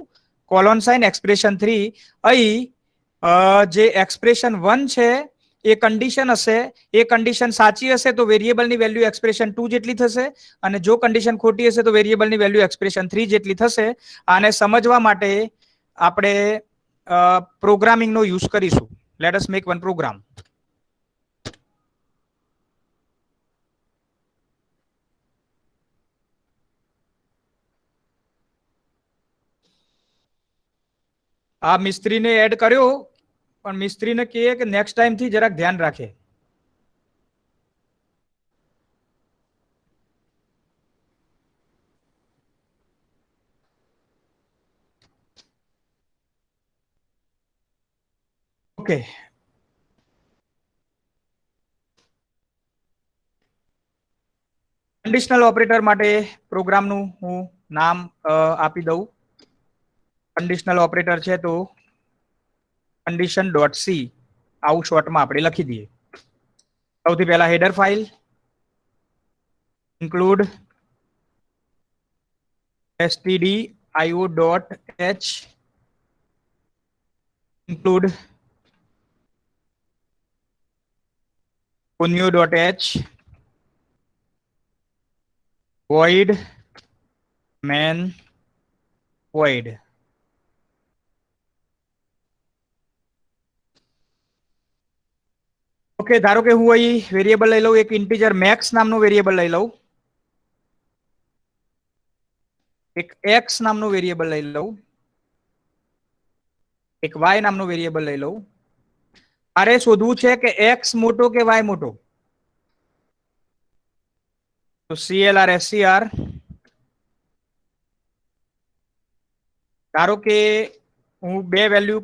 colon sign expression 3. અહીં જે એક્સપ્રેશન 1 છે એ કન્ડિશન હશે. એ કન્ડિશન સાચી હશે તો વેરિયેબલની વેલ્યુ એક્સપ્રેશન 2 જેટલી થશે, અને જો કન્ડિશન ખોટી હશે તો વેરિયેબલની વેલ્યુ એક્સપ્રેશન 3 જેટલી થશે. આને સમજવા માટે આપણે પ્રોગ્રામિંગનો યુઝ કરીશું. Let us make one program. આ મિસ્ત્રીને એડ કર્યો, પણ મિસ્ત્રીને કહીએ કે નેક્સ્ટ ટાઈમ થી જરાક ધ્યાન રાખે. ઓકે. કંડિશનલ ઓપરેટર માટે પ્રોગ્રામનું હું નામ આપી દઉં. કંડિશનલ ઓપરેટર છે તો condition ડોટ સી આવું શોર્ટમાં આપણે લખી દઈએ. સૌથી પહેલા header file include stdio.h include conio.h void main void. Okay, ધારો કે હું અહીં વેરિયેબલ લઈ લઉં, એક ઇન્ટીજર મેક્સ નામનું વેરિયેબલ લઈ લઉં, એક એક્સ નામનું વેરિયેબલ લઈ લઉં, એક વાય નામનું વેરિયેબલ લઈ લઉં. મારે શોધવું છે કે એક્સ મોટો કે વાય મોટો. તો CLR SCR. ધારો કે હું બે વેલ્યુ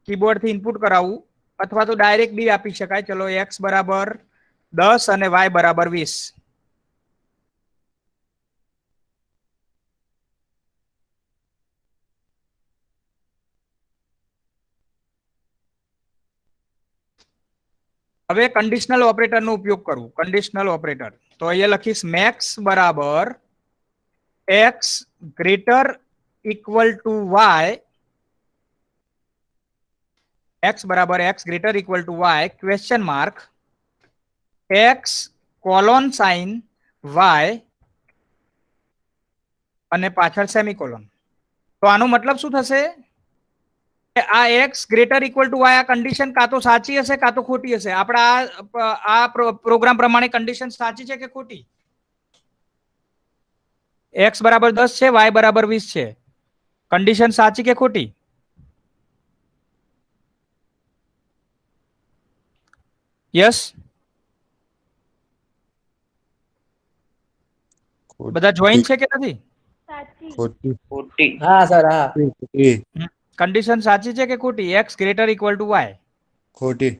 કીબોર્ડથી ઇનપુટ કરાવું, અથવા તો ડાયરેક્ટ બી આપી શકાય. ચલો x બરાબર 10 અને y બરાબર 20. હવે કંડિશનલ ઓપરેટરનો ઉપયોગ કરું. કંડિશનલ ઓપરેટર તો અહીંયા લખીશ મેક્સ બરાબર x greater equal to y. x બરાબર x greater equal to y question mark x colon sign y અને પાછળ સેમિકોલોન. તો આનો મતલબ શું થશે કે આ x greater equal to y આ કન્ડિશન કાં તો સાચી હશે કાં તો ખોટી હશે. આપણા આ પ્રોગ્રામ પ્રમાણે કન્ડિશન સાચી છે કે ખોટી? x બરાબર 10 છે, y બરાબર 20 છે. કન્ડિશન સાચી કે ખોટી? યસ. બધા જોઈન છે કે નથી? સાચી. ખોટી. હા સર, હા. ખોટી. કન્ડિશન સાચી છે કે ખોટી? x greater equal to y. ખોટી.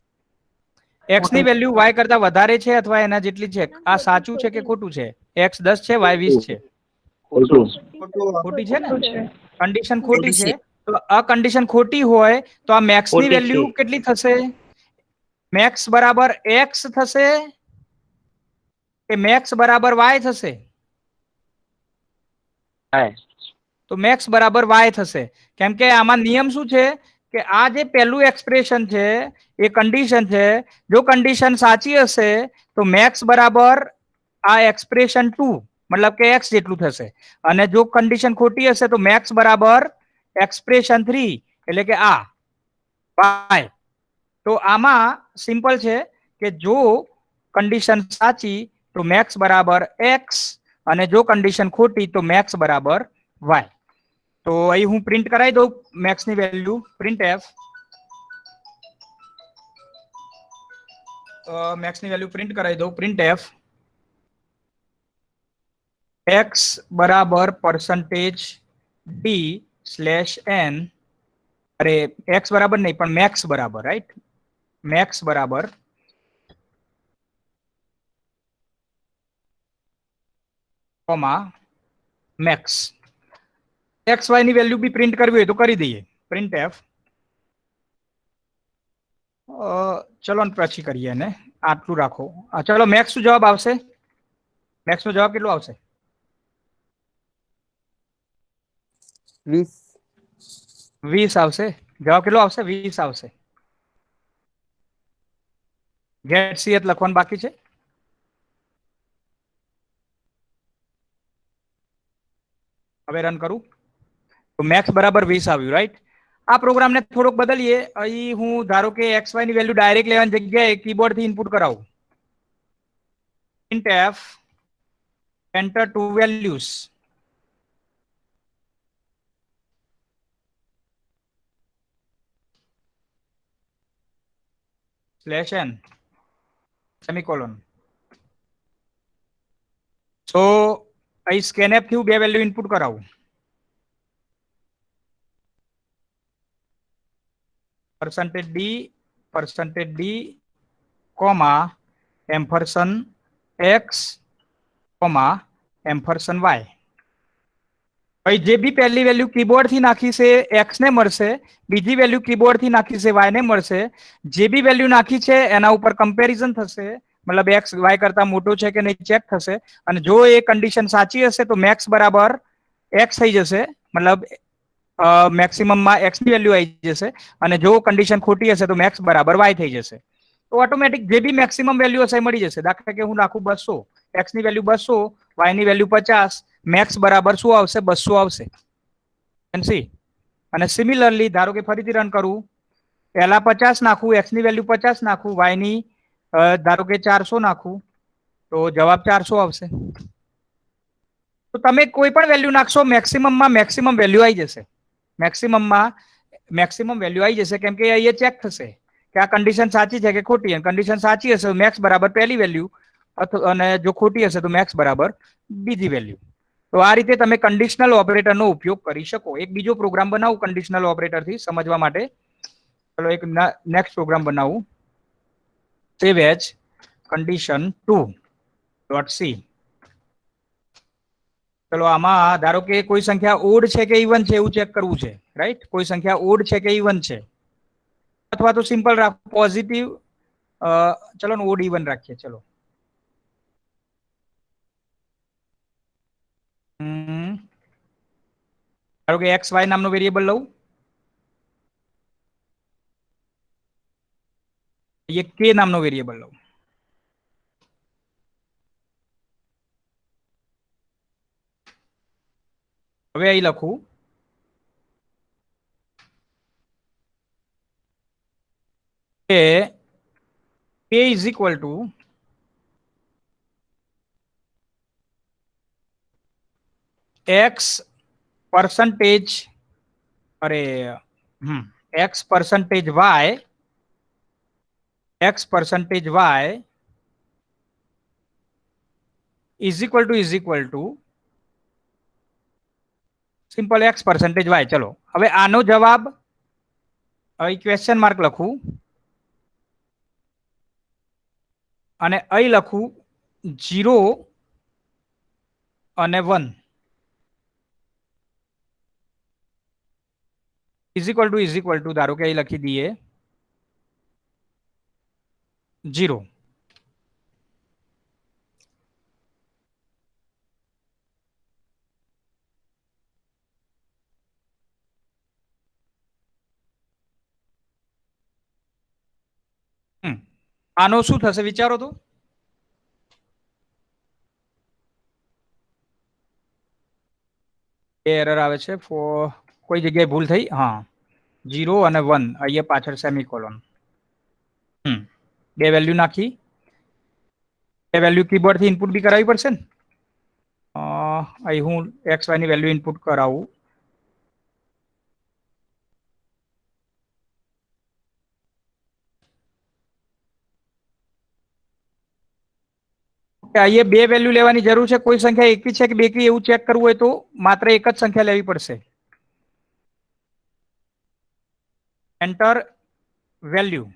x ની વેલ્યુ y કરતા વધારે છે અથવા એના જેટલી છે. આ સાચું છે કે ખોટું છે? x 10 છે, y 20 છે. ખોટી છે ને? કન્ડિશન ખોટી છે. તો આ કન્ડિશન ખોટી હોય તો આ મેક્સ ની વેલ્યુ કેટલી થશે? મેક્સ બરાબર x થશે કે મેક્સ બરાબર y થશે? તો મેક્સ બરાબર y થશે. કેમ કે આમાં નિયમ શું છે કે આ જે પહેલું એક્સપ્રેશન છે એ કન્ડિશન છે. જો કન્ડિશન સાચી હશે તો મેક્સ બરાબર આ એક્સપ્રેશન 2 મતલબ કે x જેટલું થશે અને જો કન્ડિશન ખોટી હશે તો મેક્સ બરાબર એક્સપ્રેશન 3 એટલે કે આ y. તો આમાં સિમ્પલ છે કે જો કન્ડિશન સાચી તો મેક્સ બરાબર x અને જો કન્ડિશન ખોટી તો મેક્સ બરાબર y. તો અહીં હું પ્રિન્ટ કરાવી દઉં મેક્સ ની વેલ્યુ પ્રિન્ટ એફ મેક્સ ની વેલ્યુ પ્રિન્ટ કરાવી દઉં પ્રિન્ટ એફ x બરાબર પરસન્ટેજ ડી સ્લેશ એન અરે x બરાબર નહીં પણ મેક્સ બરાબર રાઈટ મેક્સ બરાબર કોમા મેક્સ એક્સ વાય ની વેલ્યુ બી પ્રિન્ટ કરવી હોય તો કરી દઈએ પ્રિન્ટ એફ ચલો ને પછી કરીએ ને આટલું રાખો ચલો મેક્સ નો જવાબ આવશે મેક્સ નો જવાબ કેટલો આવશે 20 આવશે જવાબ કેટલો આવશે 20 આવશે ગેટ સીએચ લખવાનું બાકી છે હવે રન કરું તો મેક્સ બરાબર 20 આવ્યું રાઈટ આ પ્રોગ્રામ ને થોડોક બદલીએ અહીં હું ધારો કે એક્સ વાય ની વેલ્યુ ડાયરેક્ટ લેવાની જગ્યાએ કીબોર્ડ થી ઇનપુટ કરાવું printf enter two values slash n semicolon. So અહીં scanf થી બે વેલ્યુ ઇનપુટ કરાવું percentage d comma ampersand x comma ampersand y. ભાઈ જે બી પહેલી વેલ્યુ કીબોર્ડ થી નાખી છે x ને મળશે બીજી વેલ્યુ કીબોર્ડ થી નાખી છે y ને મળશે જે બી વેલ્યુ નાખી છે એના ઉપર કમ્પેરિઝન થશે મતલબ x y કરતા મોટો છે કે નહીં ચેક થશે અને જો એ કન્ડિશન સાચી હશે તો મેક્સ બરાબર x થઈ જશે મતલબ મેક્સિમમ માં x ની વેલ્યુ આવી જશે અને જો કન્ડિશન ખોટી હશે તો મેક્સ બરાબર y થઈ જશે તો ઓટોમેટિક જે બી મેક્સિમમ વેલ્યુ હશે મળી જશે દાખલા કે હું નાખું 200 x ની વેલ્યુ 200 y ની વેલ્યુ 50 મેક્સ બરાબર શું આવશે 200 આવશે સી અને સિમિલરલી ધારો કે ફરીથી રન કરું પહેલા 50 નાખું x ની વેલ્યુ 50 નાખું y ની ધારો કે 400 નાખું તો જવાબ 400 આવશે તો તમે કોઈ પણ વેલ્યુ નાખશો મેક્સિમમ માં મેક્સિમમ વેલ્યુ આવી જશે મેક્સિમમ માં મેક્સિમમ વેલ્યુ આવી જશે કેમ કે અહીંયા ચેક થશે કે આ કન્ડિશન સાચી છે કે ખોટી અને કન્ડિશન સાચી હશે મેક્સ બરાબર પહેલી વેલ્યુ અને જો ખોટી હશે તો મેક્સ બરાબર બીજી વેલ્યુ તો આ રીતે તમે કંડિશનલ ઓપરેટરનો ઉપયોગ કરી શકો એક બીજો પ્રોગ્રામ બનાવું કંડિશનલ ઓપરેટર થી સમજવા માટે ચલો એક નેક્સ્ટ પ્રોગ્રામ બનાવું સેવ એઝ condition2.c ચલો આમાં ધારો કે કોઈ સંખ્યા ઓડ છે કે ઇવન છે એવું ચેક કરવું છે રાઈટ કોઈ સંખ્યા ઓડ છે કે ઇવન છે અથવા તો સિમ્પલ રાખો પોઝિટિવ ચલો ને ઓડ ઇવન રાખીએ ચલો ધારો કે એક્સ વાય નામનો વેરિયેબલ લઉં ये k નામનો વેરિયેબલ લઉં હવે અહીં લખું કે k is equal to x percentage अरे x percentage y x percentage y is equal to simple x percentage y ચલો હવે આનો જવાબ અહીં ક્વેશ્ચન માર્ક લખું અને અહીં લખું 0 અને 1 is equal to ધારો કે અહીં લખી દઈએ 0 આનો શું થશે વિચારો તો એરર આવે છે કોઈ જગ્યાએ ભૂલ થઈ. હા, 0 અને 1 અહીંયા પાછળ સેમિકોલોન. બે વેલ્યુ નાખી. બે વેલ્યુ કીબોર્ડ થી ઇનપુટ બી કરાવવી પડશે ને. અહીં હું XY ની વેલ્યુ ઇનપુટ કરાવું. અહીંયા બે વેલ્યુ લેવાની જરૂર છે. કોઈ સંખ્યા એકી છે કે બેકી એવું ચેક કરવું હોય તો માત્ર એક જ સંખ્યા લેવી પડશે. Enter value.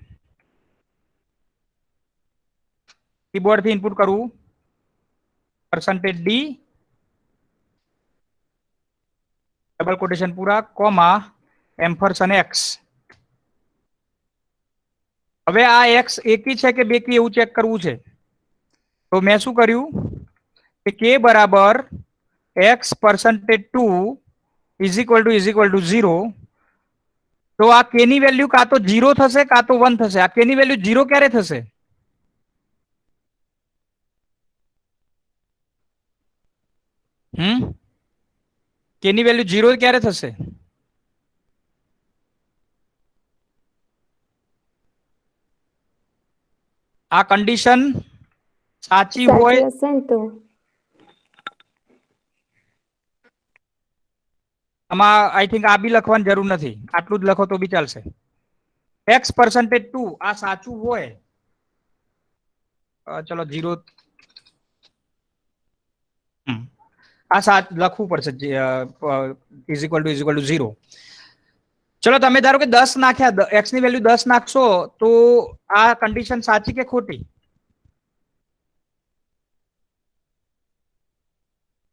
કીબોર્ડ થી ઇનપુટ કરવું. %d ડબલ કોટેશન પૂરા કોમા $x. હવે આ x એકી છે કે બેકી એવું ચેક કરવું છે. તો મેં શું કર્યું કે k બરાબર x%2 = 0. તો આ k ની વેલ્યુ કાં તો 0 થશે કાં તો 1 થશે. આ k ની વેલ્યુ 0 ક્યારે થશે? k ની વેલ્યુ 0 ક્યારે થશે? આ કન્ડિશન સાચી હોય સાચી હશે ને તો આમાં આઈ થિંક આ બી લખવાની જરૂર નથી. આટલું જ લખો તો બી ચાલશે. x%2 આ સાચું હોય, ચલો 0 આ લખવું પડશે = 0. ચલો તમે ધારો કે 10 નાખ્યા, x ની વેલ્યુ 10 નાખશો તો આ કન્ડિશન સાચી કે ખોટી?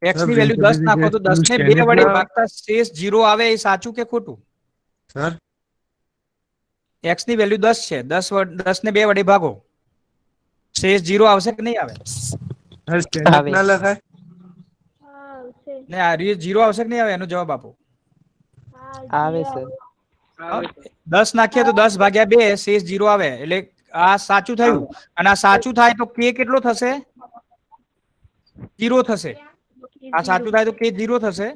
x ની વેલ્યુ 10 નાખો તો 10 ને 2 વડે ભાગતા શેષ 0 આવે, એ સાચું કે ખોટું? સર x ની વેલ્યુ 10 છે, 10 ને 2 વડે ભાગો, શેષ 0 આવશે કે નહીં આવે? સ્કેનર ના લખાય. ને આ 0 આવશે કે નહીં આવે? એનો જવાબ આપો. આવે સર. 10 નાખીએ તો 10 ભાગ્યા 2 શેષ 0 આવે, એટલે આ સાચું થયું. અને આ સાચું થાય તો k કેટલો થશે? 0 થશે. આ સાચું થાય તો k 0 થશે.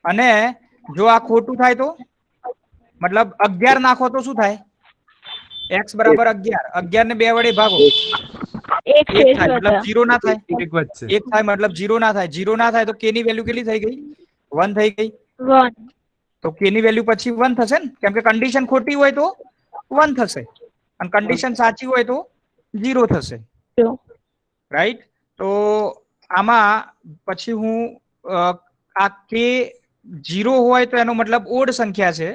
અને જો આ ખોટું થાય તો મતલબ 11 નાખો તો શું થાય? x બરાબર 11. 11 ને 2 વડે ભાગો, 1 થાય મતલબ 0 ના થાય. 1 થાય મતલબ 0 ના થાય. 0 ના થાય તો k ની વેલ્યુ કેટલી થઈ ગઈ? 1 થઈ ગઈ. તો k ની વેલ્યુ પછી 1 થશે ને, કેમ કે કન્ડિશન ખોટી હોય તો 1 થશે અને કન્ડિશન સાચી હોય તો 0 થશે. રાઈટ. તો આમાં પછી હું આ k 0 હોય તો એનો મતલબ ઓડ સંખ્યા છે,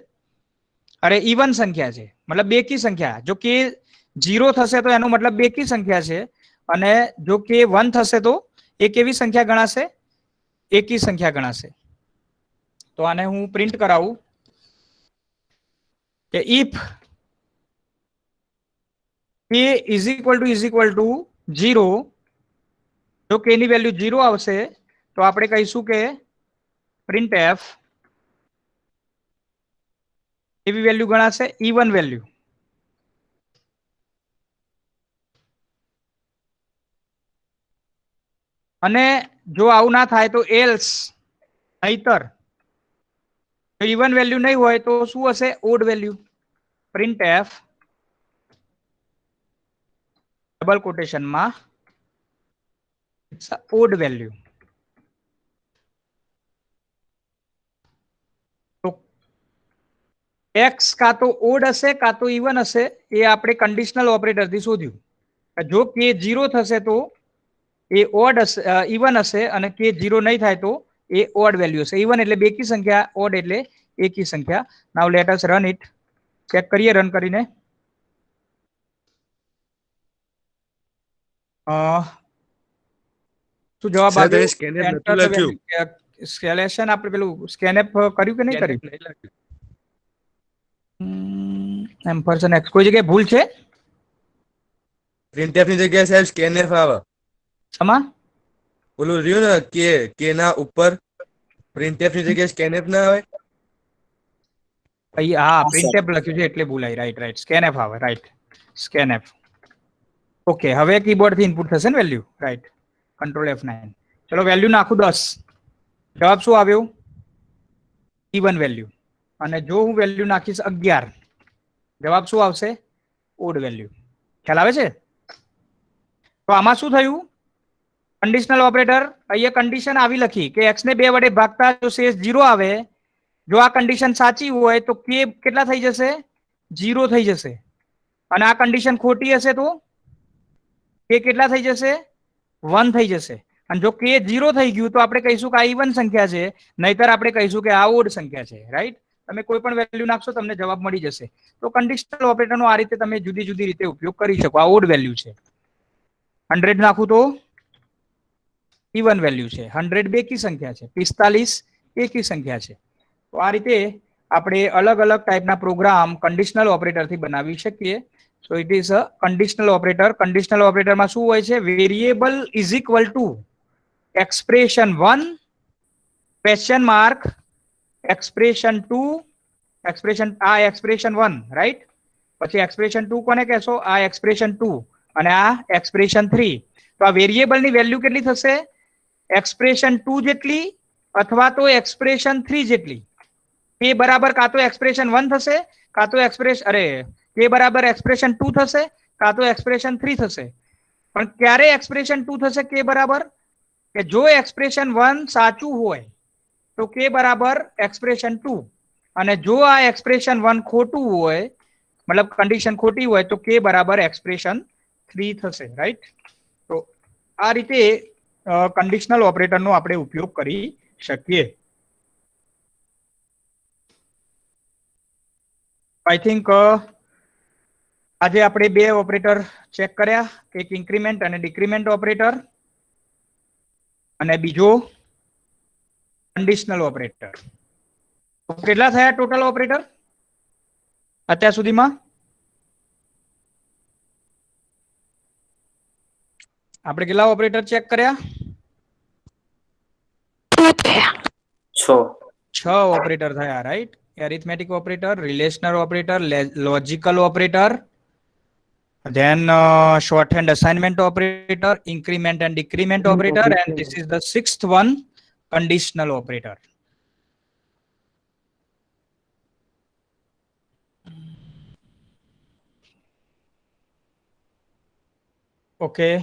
અરે ઇવન સંખ્યા છે, મતલબ બેકી સંખ્યા. જો k 0 થશે તો એનો મતલબ બેકી સંખ્યા છે, અને જો k 1 થશે તો એ કેવી સંખ્યા ગણાશે? એકી સંખ્યા ગણાશે. તો આને હું પ્રિન્ટ કરાવું કે ઇફ k = 0, જો k ની વેલ્યુ 0 આવશે તો આપણે કહીશું કે printf એવી વેલ્યુ ગણાશે ઇવન વેલ્યુ. અને જો આવું ના થાય તો એલ્સ, નહીતર ઇવન વેલ્યુ નહીં હોય તો શું હશે? Odd value. printf ડબલ કોટેશનમાં ઓડ વેલ્યુ. તો x કાં તો ઓડ હશે કાં તો ઇવન હશે, એ આપણે કન્ડિશનલ ઓપરેટર થી શોધ્યું. જો k 0 થશે તો એ ઓડ હશે, ઇવન હશે, અને k 0 નહીં થાય તો એ ઓડ વેલ્યુ હશે. ઇવન એટલે બેકી સંખ્યા, ઓડ એટલે એકી સંખ્યા. Now let us run it. Check કરીએ રન કરીને. શું જવાબ આવ્યો? સ્કેલેશન આપણે પેલું સ્કેનએપ કર્યું કે નહીં કર્યું? x કોઈ જગ્યાએ ભૂલ છે? પ્રિન્ટફ ની જગ્યાએ સાહેબ સ્કેનએફ આવે. આમાં ઓલું રહ્યું ને કે ના ઉપર પ્રિન્ટફ ની જગ્યાએ સ્કેનએફ ના આવે. હા, પ્રિન્ટએફ લખ્યું છે એટલે ભૂલાઈ. રાઈટ. સ્કેનએફ આવે. Right, scanf. ઓકે, હવે કીબોર્ડ થી ઇનપુટ થશે ને વેલ્યુ. Right, control F9. ચલો વેલ્યુ નાખું 10. જવાબ શું આવ્યો? ઇવન વેલ્યુ, અને જો હું વેલ્યુ નાખીશ 11, જવાબ શું આવશે? Odd value. ખ્યાલ આવે છે? તો આમાં શું થયું? કન્ડિશનલ ઓપરેટર અહીંયા કન્ડિશન આવી લખી કે x ને 2 વડે ભાગતા જો શેષ 0 આવે, જો આ કન્ડિશન સાચી હોય તો k કેટલા થઈ જશે? 0 થઈ જશે. અને આ કન્ડિશન ખોટી હશે તો k કેટલા થઈ જશે? 1 થઈ જશે. અને જો k 0 થઈ ગયું તો આપણે કહીશું કે આ ઇવન સંખ્યા છે, નહીતર આપણે કહીશું કે આ ઓડ સંખ્યા છે. રાઈટ? તમે કોઈ પણ વેલ્યુ નાખશો તમને જવાબ મળી જશે. તો કન્ડિશનલ ઓપરેટરનો આ રીતે તમે જુદી જુદી રીતે ઉપયોગ કરી શકો. આ ઓડ વેલ્યુ છે. 100 નાખું તો ઇવન વેલ્યુ છે. 100 બેકી સંખ્યા છે. 45 એકી સંખ્યા છે. તો આ રીતે આપણે અલગ અલગ ટાઈપના પ્રોગ્રામ કન્ડિશનલ ઓપરેટરથી બનાવી શકીએ. So it is a conditional operator. Conditional ઓપરેટરમાં શું હોય છે? Variable is equal to expression 1 question mark expression 2 expression 1, right? પછી એક્સપ્રેશન 2 કોને કહેશો? આ એક્સપ્રેશન 2 અને આ એક્સપ્રેશન 3. તો આ વેરિયેબલની વેલ્યુ કેટલી થશે? એક્સપ્રેશન 2 જેટલી અથવા તો એક્સપ્રેશન 3 જેટલી. k બરાબર કાં તો એક્સપ્રેશન 1 થશે, કાં તો k બરાબર એક્સપ્રેશન 2 થશે, કાં તો એક્સપ્રેશન 3 થશે. પણ ક્યારે એક્સપ્રેશન 2 થશે k બરાબર? કે જો એક્સપ્રેશન 1 સાચું હોય તો k બરાબર એક્સપ્રેશન 2, અને જો આ એક્સપ્રેશન 1 ખોટું હોય, મતલબ કન્ડિશન ખોટી હોય, તો k બરાબર એક્સપ્રેશન 3 થશે. રાઈટ? તો આ રીતે કન્ડિશનલ ઓપરેટરનો આપણે ઉપયોગ કરી શકીએ. આઈ થિંક આજે આપણે 2 ઓપરેટર ચેક કર્યા, એક ઇન્ક્રીમેન્ટ અને ડિક્રીમેન્ટ ઓપરેટર, અને બીજો કન્ડિશનલ ઓપરેટર. કેટલા થયા ટોટલ ઓપરેટર અત્યાર સુધીમાં? આપણે કેટલા ઓપરેટર ચેક કર્યા? 6 ઓપરેટર થયા. Right? Arithmetic operator, relational operator, logical operator, then shorthand assignment operator, increment and decrement operator, and this is the 6th one, conditional operator. Okay.